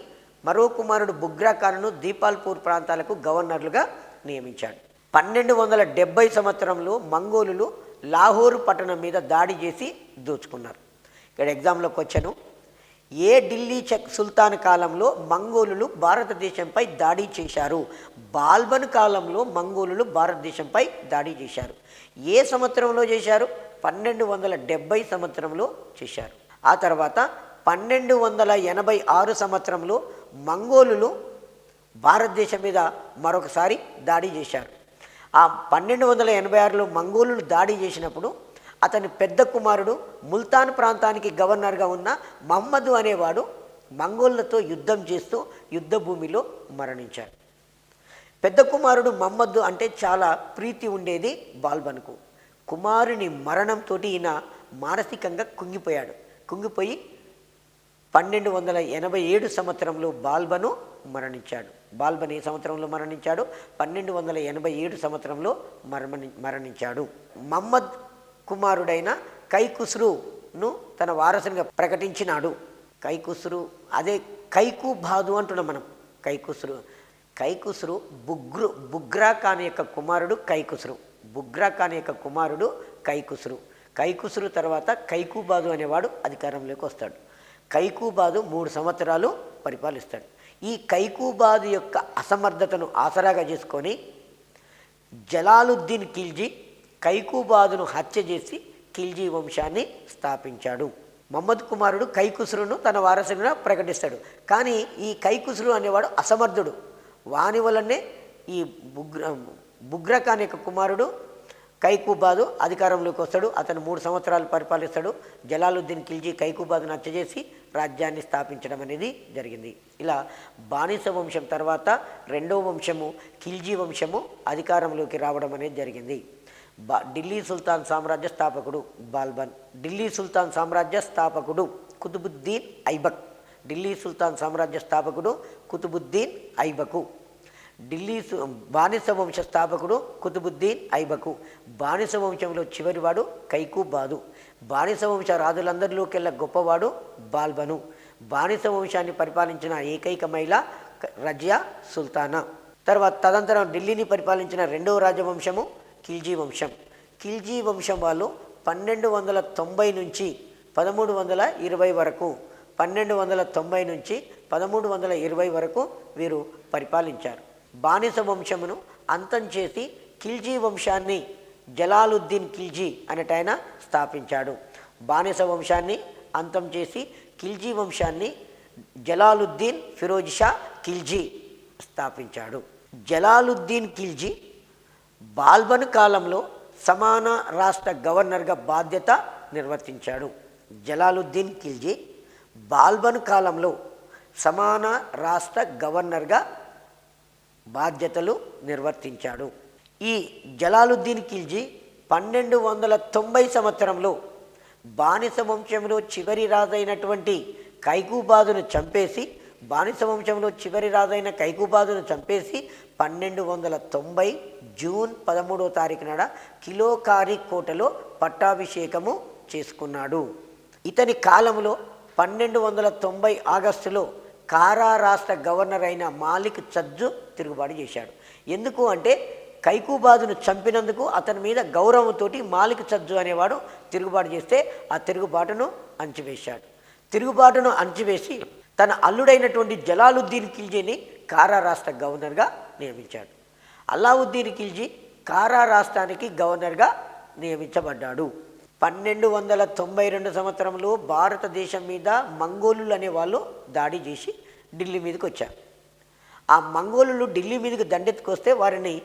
మరో కుమారుడు బుగ్రా ఖాన్ను దీపాల్పూర్ ప్రాంతాలకు గవర్నర్లుగా నియమించాడు. 1270 సంవత్సరంలో మంగోలులు లాహోరు పట్టణం మీద దాడి చేసి దోచుకున్నారు. ఇక్కడ ఎగ్జామ్లోకి వచ్చాను. ఏ ఢిల్లీ సుల్తాన్ కాలంలో మంగోలులు భారతదేశంపై దాడి చేశారు? బాల్బన్ కాలంలో మంగోలులు భారతదేశంపై దాడి చేశారు. ఏ సంవత్సరంలో చేశారు? 1270 సంవత్సరంలో చేశారు. ఆ తర్వాత 1286 సంవత్సరంలో మంగోలులు భారతదేశం మీద మరొకసారి దాడి చేశారు. ఆ 1286లో మంగోలులు దాడి చేసినప్పుడు అతని పెద్ద కుమారుడు ముల్తాన్ ప్రాంతానికి గవర్నర్గా ఉన్న మహమ్మదు అనేవాడు మంగోళ్ళతో యుద్ధం చేస్తూ యుద్ధ భూమిలో మరణించాడు. పెద్ద కుమారుడు మహమ్మద్ అంటే చాలా ప్రీతి ఉండేది బాల్బన్కు. కుమారుని మరణంతో ఈయన మానసికంగా కుంగిపోయి 1287 సంవత్సరంలో బాల్బను మరణించాడు. బాల్బన్ ఏ సంవత్సరంలో మరణించాడు? 1287 సంవత్సరంలో మరణించాడు. మహమ్మద్ కుమారుడైన కైకుస్రును తన వారసునిగా ప్రకటించినాడు. కైకుస్రు అదే కైకుబాదు అంటున్నాం మనం. కైకుస్రు బుగ్రా ఖాన్ యొక్క కుమారుడు కైకుస్రు. బుగ్రా ఖాన్ యొక్క కుమారుడు కైకుస్రు తర్వాత కైకుబాదు అనేవాడు అధికారంలోకి వస్తాడు. కైకుబాదు 3 సంవత్సరాలు పరిపాలిస్తాడు. ఈ కైకుబాదు యొక్క అసమర్థతను ఆసరాగా చేసుకొని జలాలుద్దీన్ ఖిల్జీ కైకుబాదును హత్య చేసి ఖిల్జీ వంశాన్ని స్థాపించాడు. మహమ్మద్ కుమారుడు కైకుస్రును తన వారసునిగా ప్రకటిస్తాడు. కానీ ఈ కైకుస్రు అనేవాడు అసమర్థుడు. వాని వల్లనే ఈ బుగ్రా ఖాన్ యొక్క కుమారుడు కైకుబాదు అధికారంలోకి వస్తాడు. అతను 3 సంవత్సరాలు పరిపాలిస్తాడు. జలాలుద్దీన్ ఖిల్జీ కైకుబాదును హత్య చేసి రాజ్యాన్ని స్థాపించడం అనేది జరిగింది. ఇలా బానిస వంశం తర్వాత 2వ వంశము ఖిల్జీ వంశము అధికారంలోకి రావడం అనేది జరిగింది. ఢిల్లీ సుల్తాన్ సామ్రాజ్య స్థాపకుడు బాల్బన్. ఢిల్లీ సుల్తాన్ సామ్రాజ్య స్థాపకుడు కుతుబుద్దీన్ ఐబక్. ఢిల్లీ సుల్తాన్ సామ్రాజ్య స్థాపకుడు కుతుబుద్దీన్ ఐబకు. బానిస వంశ స్థాపకుడు కుతుబుద్దీన్ ఐబకు. బానిస వంశంలో చివరివాడు కైకుబాదు. బానిస వంశ రాజులందరిలోకెల్లా గొప్పవాడు బాల్బను. బానిస వంశాన్ని పరిపాలించిన ఏకైక మహిళ రజియా సుల్తానా. తర్వాత తదనంతరం ఢిల్లీని పరిపాలించిన 2వ రాజవంశము ఖిల్జీ వంశం. ఖిల్జీ వంశం వాళ్ళు 1290 నుంచి 1320 వరకు 1290 నుంచి 1320 వరకు వీరు పరిపాలించారు. బానిస వంశమును అంతం చేసి ఖిల్జీ వంశాన్ని జలాలుద్దీన్ ఖిల్జీ అనేటైన స్థాపించాడు. బానిస వంశాన్ని అంతం చేసి ఖిల్జీ వంశాన్ని జలాలుద్దీన్ ఫిరోజ్ షా ఖిల్జీ స్థాపించాడు. జలాలుద్దీన్ ఖిల్జీ బాల్బన్ కాలంలో సమాన రాష్ట్ర గవర్నర్గా బాధ్యత నిర్వర్తించాడు. జలాలుద్దీన్ ఖిల్జీ బాల్బన్ కాలంలో సమాన రాష్ట్ర గవర్నర్గా బాధ్యతలు నిర్వర్తించాడు. ఈ జలాలుద్దీన్ ఖిల్జీ 1290 సంవత్సరంలో బానిస వంశంలో చివరి రాజైనటువంటి కైకుబాదును చంపేసి 1290 జూన్ 13వ తారీఖు నాడ కిలోకారి కోటలో పట్టాభిషేకము చేసుకున్నాడు. ఇతని కాలంలో 1290 ఆగస్టులో కారా రాష్ట్ర గవర్నర్ అయిన మాలిక్ చజ్జు తిరుగుబాటు చేశాడు. ఎందుకు అంటే కైకుబాదును చంపినందుకు అతని మీద గౌరవంతో మాలిక్ చజ్జు అనేవాడు తిరుగుబాటు చేస్తే ఆ తిరుగుబాటును అణచివేసి తన అల్లుడైనటువంటి జలాలుద్దీన్ ఖిల్జీని కారా రాష్ట్ర గవర్నర్గా నియమించాడు. అలావుద్దీన్ ఖిల్జీ కారా రాష్ట్రానికి గవర్నర్గా నియమించబడ్డాడు. 1292 సంవత్సరంలో భారతదేశం మీద మంగోలులు అనేవాళ్ళు దాడి చేసి ఢిల్లీ మీదకి వచ్చారు. ఆ మంగోలులు ఢిల్లీ మీదకి దండెత్తుకొస్తే వారిని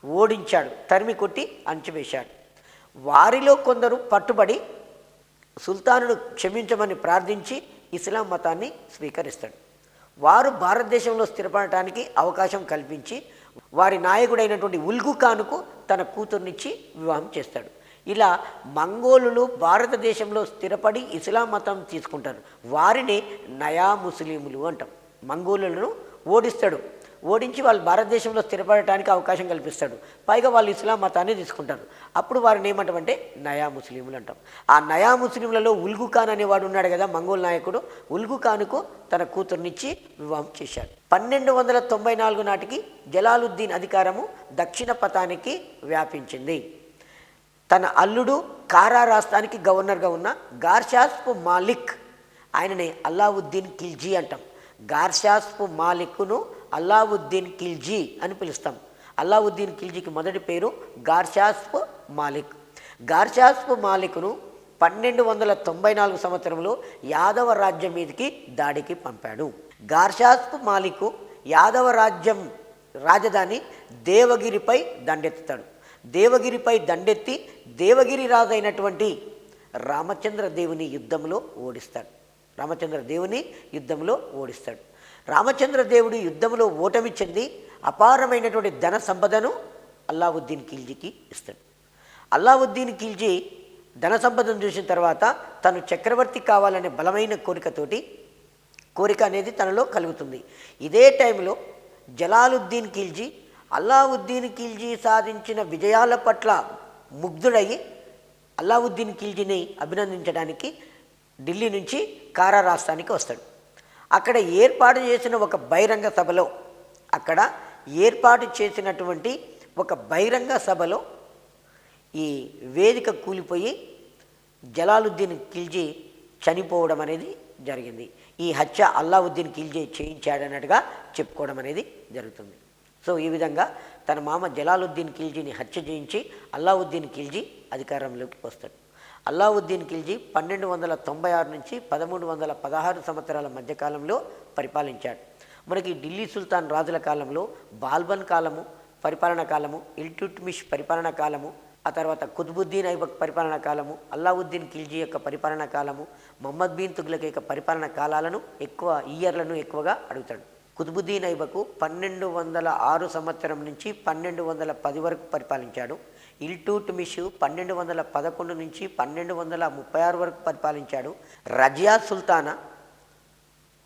ఓడించాడు, తరిమి కొట్టి అణచివేశాడు. వారిలో కొందరు పట్టుబడి సుల్తానును క్షమించమని ప్రార్థించి ఇస్లాం మతాన్ని స్వీకరిస్తాడు. వారు భారతదేశంలో స్థిరపడటానికి అవకాశం కల్పించి వారి నాయకుడైనటువంటి ఉల్గు ఖాన్కు తన కూతుర్నిచ్చి వివాహం చేస్తాడు. ఇలా మంగోలులు భారతదేశంలో స్థిరపడి ఇస్లాం మతం తీసుకుంటారు. వారిని నయా ముస్లింలు అంటాం. మంగోలులను ఓడించి వాళ్ళు భారతదేశంలో స్థిరపడటానికి అవకాశం కల్పిస్తాడు. పైగా వాళ్ళు ఇస్లాం మతాన్ని తీసుకుంటారు. అప్పుడు వారిని ఏమంటామంటే నయా ముస్లింలు అంటాం. ఆ నయా ముస్లింలలో ఉల్గు ఖాన్ అనేవాడు ఉన్నాడు కదా, మంగోల్ నాయకుడు. ఉల్గు ఖాన్కు తన కూతుర్నిచ్చి వివాహం చేశాడు. 1294 నాటికి జలాలుద్దీన్ అధికారము దక్షిణ పథానికి వ్యాపించింది. తన అల్లుడు కారా రాష్ట్రానికి గవర్నర్గా ఉన్న గార్షాస్పు మాలిక్, ఆయననే అల్లావుద్దీన్ ఖిల్జీ అంటాం. గార్షాస్పు మాలిక్ను అల్లావుద్దీన్ ఖిల్జీ అని పిలుస్తాం. అల్లావుద్దీన్ ఖిల్జీకి మొదటి పేరు గార్షాస్పు మాలిక్. గార్షాస్పు మాలిక్ను 1294 సంవత్సరంలో యాదవ రాజ్యం మీదకి దాడికి పంపాడు. గార్షాస్పు మాలిక్ యాదవ రాజ్యం రాజధాని దేవగిరిపై దండెత్తుతాడు. దేవగిరిపై దండెత్తి దేవగిరి రాజు అయినటువంటి రామచంద్రదేవుని యుద్ధంలో ఓడిస్తాడు. రామచంద్రదేవుడు యుద్ధంలో ఓటమి చెంది అపారమైనటువంటి ధన సంపదను అల్లావుద్దీన్ ఖిల్జీకి ఇస్తాడు. అల్లావుద్దీన్ ఖిల్జీ ధన సంపదను చూసిన తర్వాత తను చక్రవర్తి కావాలనే బలమైన కోరిక అనేది తనలో కలుగుతుంది. ఇదే టైంలో జలాలుద్దీన్ ఖిల్జీ అల్లావుద్దీన్ ఖిల్జీ సాధించిన విజయాల పట్ల ముగ్ధుడయ్యి అల్లావుద్దీన్ ఖిల్జీని అభినందించడానికి ఢిల్లీ నుంచి కారా రాష్ట్రానికి వస్తాడు. అక్కడ ఏర్పాటు చేసిన ఒక బహిరంగ సభలో ఈ వేదిక కూలిపోయి జలాలుద్దీన్ ఖిల్జీ చనిపోవడం అనేది జరిగింది. ఈ హత్య అల్లావుద్దీన్ ఖిల్జీ చేయించాడన్నట్టుగా చెప్పుకోవడం అనేది జరుగుతుంది. సో ఈ విధంగా తన మామ జలాలుద్దీన్ ఖిల్జీని హత్య చేయించి అల్లావుద్దీన్ ఖిల్జీ అధికారంలోకి వస్తాడు. అల్లావుద్దీన్ ఖిల్జీ 1296 నుంచి 1316 సంవత్సరాల మధ్యకాలంలో పరిపాలించాడు. మనకి ఢిల్లీ సుల్తాన్ రాజుల కాలంలో బాల్బన్ కాలము పరిపాలనా కాలము, ఇల్టుట్మిష్ పరిపాలనా కాలము, ఆ తర్వాత కుతుబుద్దీన్ ఐబక్ పరిపాలనా కాలము, అల్లావుద్దీన్ ఖిల్జీ యొక్క పరిపాలనా కాలము, మహమ్మద్ బిన్ తుగ్లక్ యొక్క పరిపాలనా కాలాలను ఇయర్లను ఎక్కువగా అడుగుతాడు. కుతుబుద్దీన్ ఐబకు 1206 సంవత్సరం నుంచి 1210 వరకు పరిపాలించాడు. ఇల్టుట్మిష్ 1211 నుంచి 1236 వరకు పరిపాలించాడు. రజియా సుల్తానా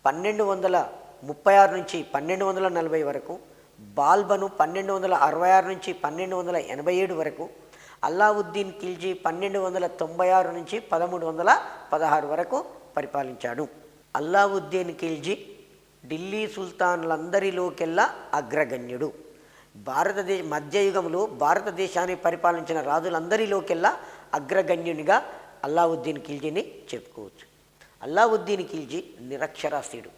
1236 నుంచి 1240 వరకు, బాల్బను 1266 నుంచి 1287 వరకు, అల్లావుద్దీన్ ఖిల్జీ 1296 నుంచి 1316 వరకు పరిపాలించాడు. అల్లావుద్దీన్ ఖిల్జీ ఢిల్లీ సుల్తాన్లందరిలోకెల్లా అగ్రగణ్యుడు. మధ్యయుగంలో భారతదేశాన్ని పరిపాలించిన రాజులందరిలోకెల్లా అగ్రగణ్యునిగా అల్లావుద్దీన్ ఖిల్జీని చెప్పుకోవచ్చు. అల్లావుద్దీన్ ఖిల్జీ నిరక్షరాస్యుడు.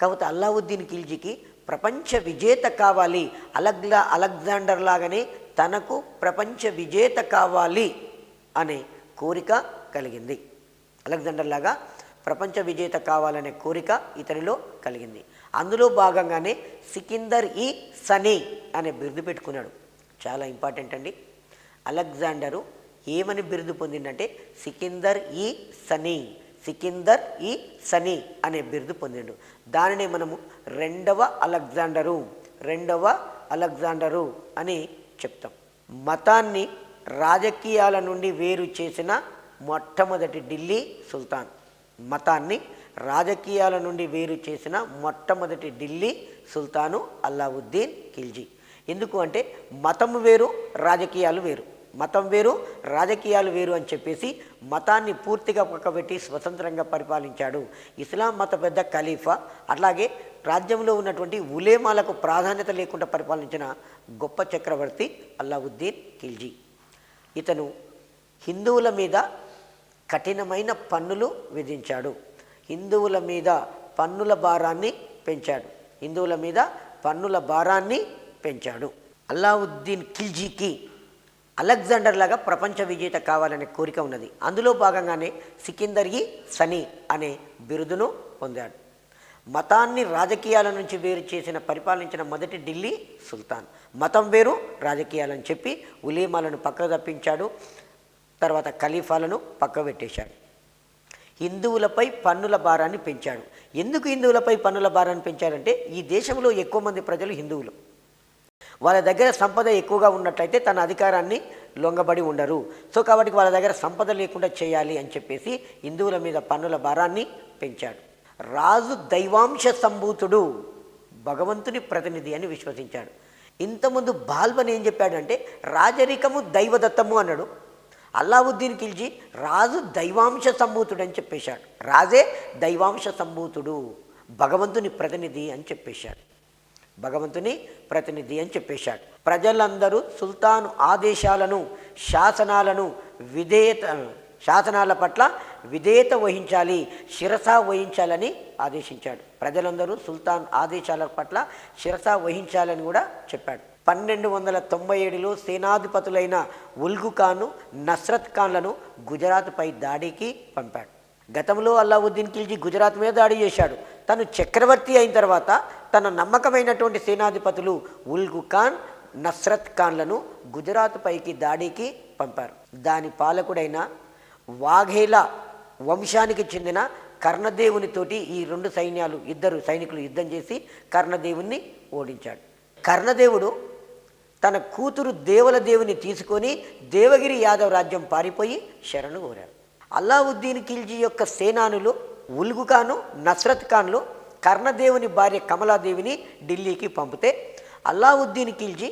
కాకపోతే అల్లావుద్దీన్ ఖిల్జీకి ప్రపంచ విజేత కావాలి, అలెగ్జాండర్ లాగానే తనకు ప్రపంచ విజేత కావాలి అనే కోరిక కలిగింది. అలెగ్జాండర్ లాగా ప్రపంచ విజేత కావాలనే కోరిక ఇతనిలో కలిగింది. అందులో భాగంగానే సికిందర్ ఈ సనీ అనే బిరుదు పెట్టుకున్నాడు. చాలా ఇంపార్టెంట్ అండి. అలెగ్జాండరు ఏమని బిరుదు పొందిందంటే సికిందర్ ఈ సనీ అనే బిరుదు పొందిండు. దానినే మనము రెండవ అలెగ్జాండరు అని చెప్తాం. మతాన్ని రాజకీయాల నుండి వేరు చేసిన మొట్టమొదటి ఢిల్లీ సుల్తాన్. అల్లావుద్దీన్ ఖిల్జీ. ఎందుకు అంటే మతం వేరు రాజకీయాలు వేరు అని చెప్పేసి మతాన్ని పూర్తిగా పక్కబెట్టి స్వతంత్రంగా పరిపాలించాడు. ఇస్లాం మత పెద్ద ఖలీఫా, అట్లాగే రాజ్యంలో ఉన్నటువంటి ఉలేమాలకు ప్రాధాన్యత లేకుండా పరిపాలించిన గొప్ప చక్రవర్తి అల్లావుద్దీన్ ఖిల్జీ. ఇతను హిందువుల మీద కఠినమైన పన్నులు విధించాడు. హిందువుల మీద పన్నుల భారాన్ని పెంచాడు. అల్లావుద్దీన్ ఖిల్జీకి అలెగ్జాండర్ లాగా ప్రపంచ విజేత కావాలనే కోరిక ఉన్నది. అందులో భాగంగానే సికిందర్ ఈ సనీ అనే బిరుదును పొందాడు. మతాన్ని రాజకీయాల నుంచి వేరు చేసిన పరిపాలించిన మొదటి ఢిల్లీ సుల్తాన్. మతం వేరు రాజకీయాలని చెప్పి ఉలేమాలను పక్కకు తప్పించాడు. తర్వాత ఖలీఫాలను పక్కబెట్టేశాడు. హిందువులపై పన్నుల భారాన్ని పెంచాడు. ఎందుకు హిందువులపై పన్నుల భారాన్ని పెంచాడంటే ఈ దేశంలో ఎక్కువ మంది ప్రజలు హిందువులు. వాళ్ళ దగ్గర సంపద ఎక్కువగా ఉన్నట్లయితే తన అధికారాన్ని లొంగబడి ఉండరు. సో కాబట్టి వాళ్ళ దగ్గర సంపద లేకుండా చేయాలి అని చెప్పేసి హిందువుల మీద పన్నుల భారాన్ని పెంచాడు. రాజు దైవాంశ సంభూతుడు, భగవంతుని ప్రతినిధి అని విశ్వసించాడు. ఇంతకుముందు బాల్బన్ ఏం చెప్పాడంటే రాజరికము దైవదత్తము అన్నాడు. అల్లావుద్దీన్ ఖిల్జీ రాజు దైవాంశ సంభూతుడు అని చెప్పేశాడు. రాజే దైవాంశ సంభూతుడు, భగవంతుని ప్రతినిధి అని చెప్పేశాడు. భగవంతుని ప్రతినిధి అని చెప్పేశాడు. ప్రజలందరూ సుల్తాను ఆదేశాలను శాసనాల పట్ల విధేయత వహించాలి, శిరస వహించాలని ఆదేశించాడు. ప్రజలందరూ సుల్తాన్ ఆదేశాల పట్ల శిరస వహించాలని కూడా చెప్పాడు. 1297లో సేనాధిపతులైన ఉల్గు ఖాను, నస్రత్ ఖాన్లను గుజరాత్పై దాడికి పంపాడు. గతంలో అల్లావుద్దీన్ ఖిల్జీ గుజరాత్ మీద దాడి చేశాడు. తను చక్రవర్తి అయిన తర్వాత తన నమ్మకమైనటువంటి సేనాధిపతులు ఉల్గు ఖాన్, నస్రత్ ఖాన్లను గుజరాత్ పైకి దాడికి పంపారు. దాని పాలకుడైన వాఘేలా వంశానికి చెందిన కర్ణదేవునితోటి ఈ ఇద్దరు సైనికులు యుద్ధం చేసి కర్ణదేవుని ఓడించాడు. కర్ణదేవుడు తన కూతురు దేవలదేవుని తీసుకొని దేవగిరి యాదవ్ రాజ్యం పారిపోయి శరణు కోరారు. అల్లావుద్దీన్ ఖిల్జీ యొక్క సేనానులు ఉల్గు ఖాను, నస్రత్ ఖాన్లు కర్ణదేవుని భార్య కమలాదేవిని ఢిల్లీకి పంపితే అల్లావుద్దీన్ ఖిల్జీ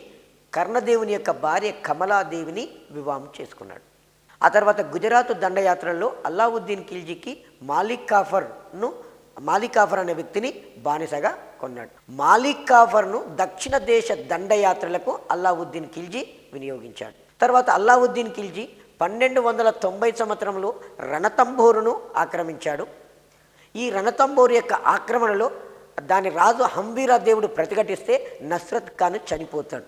కర్ణదేవుని యొక్క భార్య కమలాదేవిని వివాహం చేసుకున్నాడు. ఆ తర్వాత గుజరాత్ దండయాత్రల్లో అల్లావుద్దీన్ ఖిల్జీకి మాలిక్ కాఫర్ అనే వ్యక్తిని బానిసగా కొన్నాడు. మాలిక్ కాఫర్ను దక్షిణ దేశ దండయాత్రలకు అల్లావుద్దీన్ ఖిల్జీ వినియోగించాడు. తర్వాత అల్లావుద్దీన్ ఖిల్జీ 1290 సంవత్సరంలో రణతంబోరును ఆక్రమించాడు. ఈ రణతంబోరు యొక్క ఆక్రమణలో దాని రాజు హంబీరా దేవుడు ప్రతిఘటిస్తే నస్రత్ ఖాన్ చనిపోతాడు.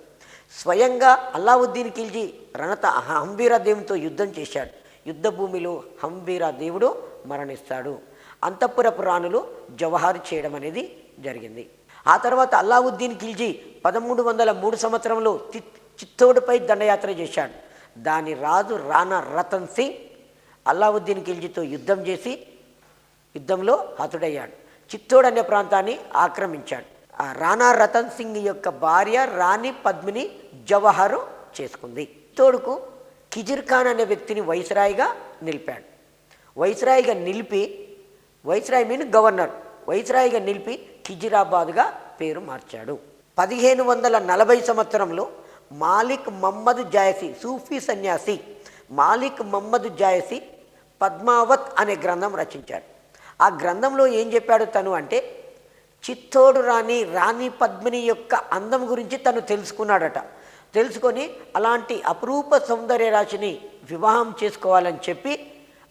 స్వయంగా అల్లావుద్దీన్ ఖిల్జీ హంబీరా దేవునితో యుద్ధం చేశాడు. యుద్ధ భూమిలో హంబీరా దేవుడు మరణిస్తాడు. అంతఃపురపు రాణులు జవహారు చేయడం అనేది జరిగింది. ఆ తర్వాత అల్లావుద్దీన్ ఖిల్జీ 1303 సంవత్సరంలో చిత్తోడుపై దండయాత్ర చేశాడు. దాని రాజు రాణా రతన్ సింగ్ అల్లావుద్దీన్ ఖిల్జీతో యుద్ధం చేసి యుద్ధంలో హతుడయ్యాడు. చిత్తోడ్ అనే ప్రాంతాన్ని ఆక్రమించాడు. ఆ రాణా రతన్ సింగ్ యొక్క భార్య రాణి పద్మిని జవహరు చేసుకుంది. చిత్తోడుకు ఖిజిర్ ఖాన్ అనే వ్యక్తిని వైస్రాయిగా నిలిపాడు. Viceroy mean governor. వైస్రాయిగా నిలిపి ఖిజిరాబాద్గా పేరు మార్చాడు. 1540 సంవత్సరంలో మాలిక్ మహమ్మద్ జాయసి, సూఫీ సన్యాసి మాలిక్ మహమ్మద్ జాయసి పద్మావత్ అనే గ్రంథం రచించాడు. ఆ గ్రంథంలో ఏం చెప్పాడు తను అంటే చిత్తోడు రాణి పద్మిని యొక్క అందం గురించి తను తెలుసుకున్నాడట. తెలుసుకొని అలాంటి అపురూప సౌందర్య రాశిని వివాహం చేసుకోవాలని చెప్పి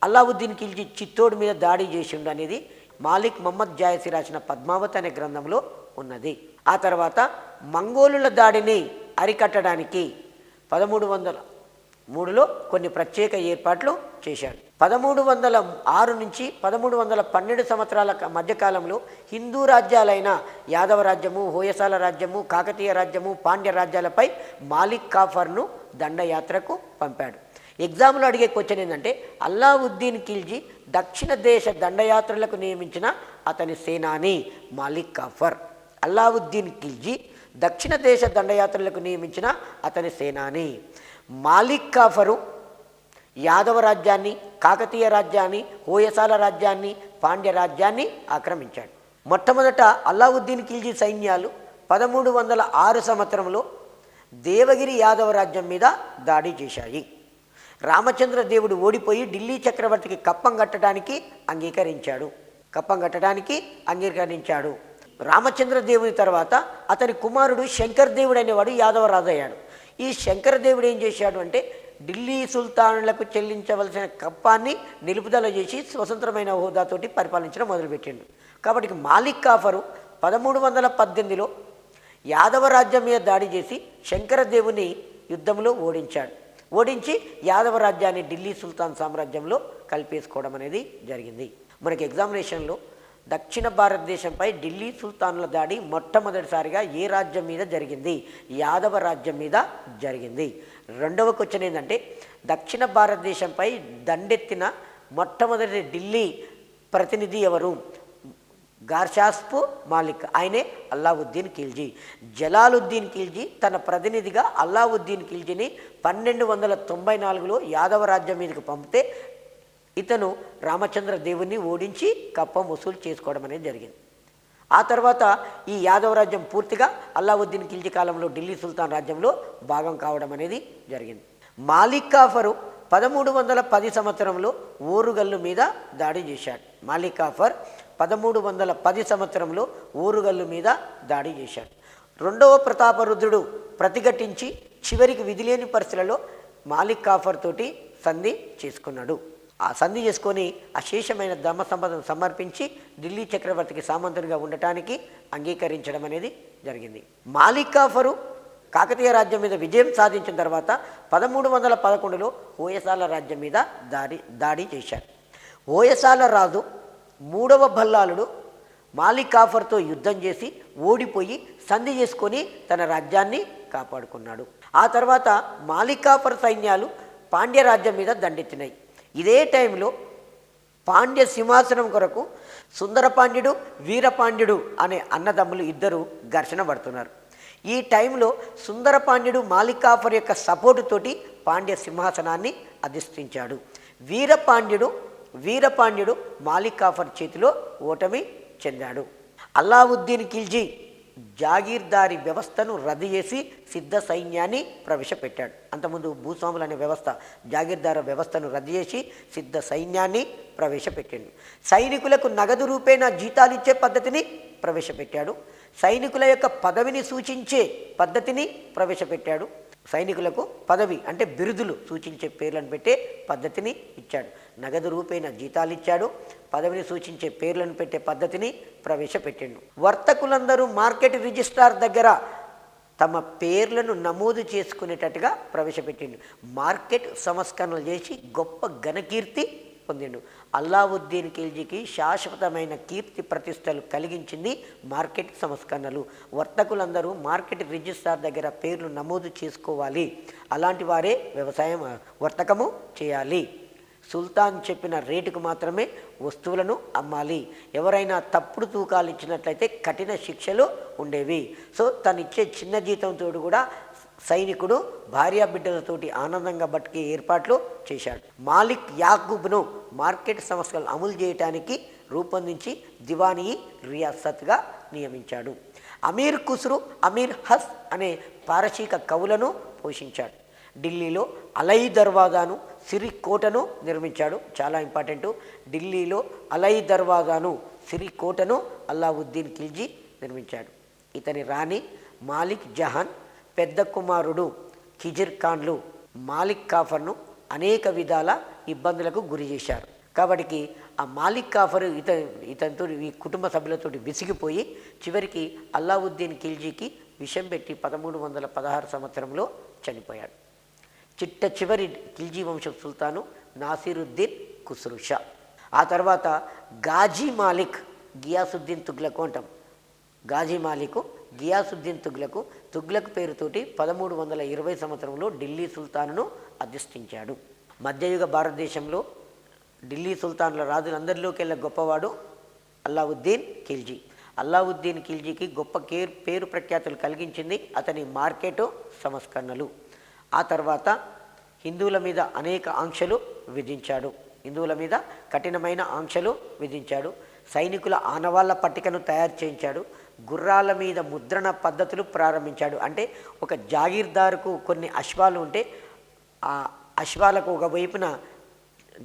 అల్లావుద్దీన్ ఖిల్జీ చిత్తోడు మీద దాడి చేసిండు అనేది మాలిక్ మహమ్మద్ జాయసి రాసిన పద్మావత్ అనే గ్రంథంలో ఉన్నది. ఆ తర్వాత మంగోలుల దాడిని అరికట్టడానికి 1303లో కొన్ని ప్రత్యేక ఏర్పాట్లు చేశాడు. 1306 నుంచి 1312 సంవత్సరాల మధ్యకాలంలో హిందూ రాజ్యాలైన యాదవ రాజ్యము, హోయసాల రాజ్యము, కాకతీయ రాజ్యము, పాండ్య రాజ్యాలపై మాలిక్ కాఫర్ను దండయాత్రకు పంపాడు. ఎగ్జామ్లో అడిగే క్వశ్చన్ ఏంటంటే అల్లావుద్దీన్ ఖిల్జీ దక్షిణ దేశ దండయాత్రలకు నియమించిన అతని సేనాని మాలిక్ కాఫర్. అల్లావుద్దీన్ ఖిల్జీ దక్షిణ దేశ దండయాత్రలకు నియమించిన అతని సేనాని మాలిక్ కాఫరు యాదవ రాజ్యాన్ని, కాకతీయ రాజ్యాన్ని, హోయసాల రాజ్యాన్ని, పాండ్య రాజ్యాన్ని ఆక్రమించాడు. మొట్టమొదట అల్లావుద్దీన్ ఖిల్జీ సైన్యాలు 1306 సంవత్సరంలో దేవగిరి యాదవ రాజ్యం మీద దాడి చేశాయి. రామచంద్ర దేవుడు ఓడిపోయి ఢిల్లీ చక్రవర్తికి కప్పం కట్టడానికి అంగీకరించాడు. రామచంద్ర దేవుని తర్వాత అతని కుమారుడు శంకర్ దేవుడు అనేవాడు యాదవ రాజు అయ్యాడు. ఈ శంకర దేవుడు ఏం చేశాడు అంటే ఢిల్లీ సుల్తానులకు చెల్లించవలసిన కప్పాన్ని నిలుపుదల చేసి స్వతంత్రమైన హోదాతోటి పరిపాలించడం మొదలుపెట్టిండు. కాబట్టి మాలిక్ కాఫరు 1318లో యాదవ రాజ్యం మీద దాడి చేసి శంకర దేవుని యుద్ధంలో ఓడించి యాదవ రాజ్యాన్ని ఢిల్లీ సుల్తాన్ సామ్రాజ్యంలో కలిపేసుకోవడం అనేది జరిగింది. మనకి ఎగ్జామినేషన్లో దక్షిణ భారతదేశంపై ఢిల్లీ సుల్తానుల దాడి మొట్టమొదటిసారిగా ఏ రాజ్యం మీద జరిగింది? యాదవ రాజ్యం మీద జరిగింది. రెండవ క్వశ్చన్ ఏంటంటే దక్షిణ భారతదేశంపై దండెత్తిన మొట్టమొదటి ఢిల్లీ ప్రతినిధి ఎవరు? గార్షాస్పు మాలిక్, ఆయనే అల్లావుద్దీన్ ఖిల్జీ. జలాలుద్దీన్ ఖిల్జీ తన ప్రతినిధిగా అల్లావుద్దీన్ ఖిల్జీని 1294లో యాదవ రాజ్యం మీదకి పంపితే ఇతను రామచంద్ర దేవుణ్ణి ఓడించి కప్పం వసూలు చేసుకోవడం అనేది జరిగింది. ఆ తర్వాత ఈ యాదవ రాజ్యం పూర్తిగా అల్లావుద్దీన్ ఖిల్జీ కాలంలో ఢిల్లీ సుల్తాన్ రాజ్యంలో భాగం కావడం అనేది జరిగింది. మాలిక్ కాఫరు 1310 సంవత్సరంలో ఓరుగల్లు మీద దాడి చేశాడు. మాలిక్ కాఫర్ 1310 సంవత్సరంలో ఓరుగల్లు మీద దాడి చేశాడు. రెండవ ప్రతాపరుద్రుడు ప్రతిఘటించి చివరికి విధిలేని పరిస్థితులలో మాలిక్ కాఫర్ తోటి సంధి చేసుకున్నాడు. ఆ సంధి చేసుకొని అశేషమైన ధర్మ సంపదను సమర్పించి ఢిల్లీ చక్రవర్తికి సామంతునిగా ఉండటానికి అంగీకరించడం అనేది జరిగింది. మాలిక్ కాఫరు కాకతీయ రాజ్యం మీద విజయం సాధించిన తర్వాత 1311లో హోయసాల రాజ్యం మీద దాడి చేశాడు. హోయసాల రాజు మూడవ బల్లాలుడు మాలిక్ కాఫర్తో యుద్ధం చేసి ఓడిపోయి సంధి చేసుకొని తన రాజ్యాన్ని కాపాడుకున్నాడు. ఆ తర్వాత మాలిక్ కాఫర్ సైన్యాలు పాండ్య రాజ్యం మీద దండెత్తినాయి. ఇదే టైంలో పాండ్య సింహాసనం కొరకు సుందరపాండ్యుడు వీరపాండ్యుడు అనే అన్నదమ్ములు ఇద్దరు ఘర్షణ పడుతున్నారు. ఈ టైంలో సుందరపాండ్యుడు మాలిక్ కాఫర్ యొక్క సపోర్టు తోటి పాండ్య సింహాసనాన్ని అధిష్ఠించాడు. వీరపాండ్యుడు మాలిక్ కాఫర్ చేతిలో ఓటమి చెందాడు. అల్లావుద్దీన్ ఖిల్జీ జాగీర్దారీ వ్యవస్థను రద్దు చేసి సిద్ధ సైన్యాన్ని ప్రవేశపెట్టాడు. అంతకుముందు భూస్వాములు అనే వ్యవస్థ, జాగీర్దార వ్యవస్థను రద్దు చేసి సిద్ధ సైన్యాన్ని ప్రవేశపెట్టాడు. సైనికులకు నగదు రూపేణా జీతాలు ఇచ్చే పద్ధతిని ప్రవేశపెట్టాడు. సైనికుల యొక్క పదవిని సూచించే పద్ధతిని ప్రవేశపెట్టాడు. సైనికులకు పదవి అంటే బిరుదులు సూచించే పేర్లను పెట్టే పద్ధతిని ఇచ్చాడు. నగదు రూపేణ జీతాలు ఇచ్చాడు. పదవిని సూచించే పేర్లను పెట్టే పద్ధతిని ప్రవేశపెట్టాడు. వర్తకులందరూ మార్కెట్ రిజిస్ట్రార్ దగ్గర తమ పేర్లను నమోదు చేసుకునేటట్టుగా ప్రవేశపెట్టిండు. మార్కెట్ సంస్కరణలు చేసి గొప్ప ఘనకీర్తి పొందిండు. అల్లావుద్దీన్ ఖిల్జీకి శాశ్వతమైన కీర్తి ప్రతిష్టలు కలిగించింది మార్కెట్ సంస్కరణలు. వర్తకులందరూ మార్కెట్ రిజిస్ట్రార్ దగ్గర పేర్లు నమోదు చేసుకోవాలి. అలాంటి వారే వర్తకము చేయాలి. సుల్తాన్ చెప్పిన రేటుకు మాత్రమే వస్తువులను అమ్మాలి. ఎవరైనా తప్పుడు తూకాలు ఇచ్చినట్లయితే కఠిన శిక్షలు ఉండేవి. సో తను ఇచ్చే చిన్న జీతంతో కూడా సైనికుడు భార్యా బిడ్డలతోటి ఆనందంగా బతికే ఏర్పాట్లు చేశాడు. మాలిక్ యాకూబ్ను మార్కెట్ సంస్థలు అమలు చేయడానికి రూపొందించి దివానీ రియాసత్గా నియమించాడు. అమీర్ ఖుస్రు, అమీర్ హస్ అనే పారసీక కవులను పోషించాడు. ఢిల్లీలో అలై దర్వాజాను, సిరి కోటను నిర్మించాడు. చాలా ఇంపార్టెంటు. ఢిల్లీలో అలై దర్వాజాను, సిరి కోటను అల్లావుద్దీన్ ఖిల్జీ నిర్మించాడు. ఇతని రాణి మాలిక్ జహాన్, పెద్ద కుమారుడు ఖిజిర్ ఖాన్లు మాలిక్ కాఫర్ను అనేక విధాల ఇబ్బందులకు గురి చేశారు. కాబట్టి ఆ మాలిక్ కాఫర్ ఇతనితో ఈ కుటుంబ సభ్యులతో విసిగిపోయి చివరికి అల్లావుద్దీన్ ఖిల్జీకి విషం పెట్టి 1316 సంవత్సరంలో చనిపోయాడు. చివరి ఖిల్జీ వంశ సుల్తాను నాసిరుద్దీన్ ఖుస్రు షా. ఆ తర్వాత గాజీ మాలిక్ గియాసుద్దీన్ తుగ్లక్ అంటాం. గాజీ మాలిక్ గియాసుద్దీన్ తుగ్లక్ పేరుతోటి 1320 సంవత్సరంలో ఢిల్లీ సుల్తానును అధిష్ఠించాడు. మధ్యయుగ భారతదేశంలో ఢిల్లీ సుల్తాన్ల రాజులందరిలోకెల్లా గొప్పవాడు అల్లావుద్దీన్ ఖిల్జీ. అల్లావుద్దీన్ ఖిల్జీకి గొప్ప పేరు ప్రఖ్యాతులు కలిగించింది అతని మార్కెట్ సంస్కరణలు. ఆ తర్వాత హిందువుల మీద అనేక ఆంక్షలు విధించాడు. హిందువుల మీద కఠినమైన ఆంక్షలు విధించాడు. సైనికుల ఆనవాళ్ల పట్టికను తయారు చేయించాడు. గుర్రాల మీద ముద్రణ పద్ధతులు ప్రారంభించాడు. అంటే ఒక జాగీర్దారుకు కొన్ని అశ్వాలు ఉంటే ఆ అశ్వాలకు ఒక వైపున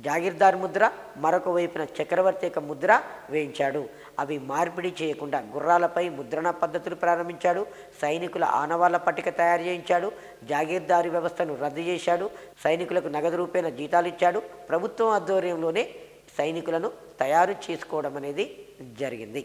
జాగీర్దార్ ముద్ర, మరొక వైపున చక్రవర్తి యొక్క ముద్ర వేయించాడు. అవి మార్పిడి చేయకుండా గుర్రాలపై ముద్రణ పద్ధతులు ప్రారంభించాడు. సైనికుల ఆనవాళ్ల పట్టిక తయారు చేయించాడు. జాగీర్దారీ వ్యవస్థను రద్దు చేశాడు. సైనికులకు నగదు రూపేణ జీతాలు ఇచ్చాడు. ప్రభుత్వం ఆధ్వర్యంలోనే సైనికులను తయారు చేసుకోవడం అనేది జరిగింది.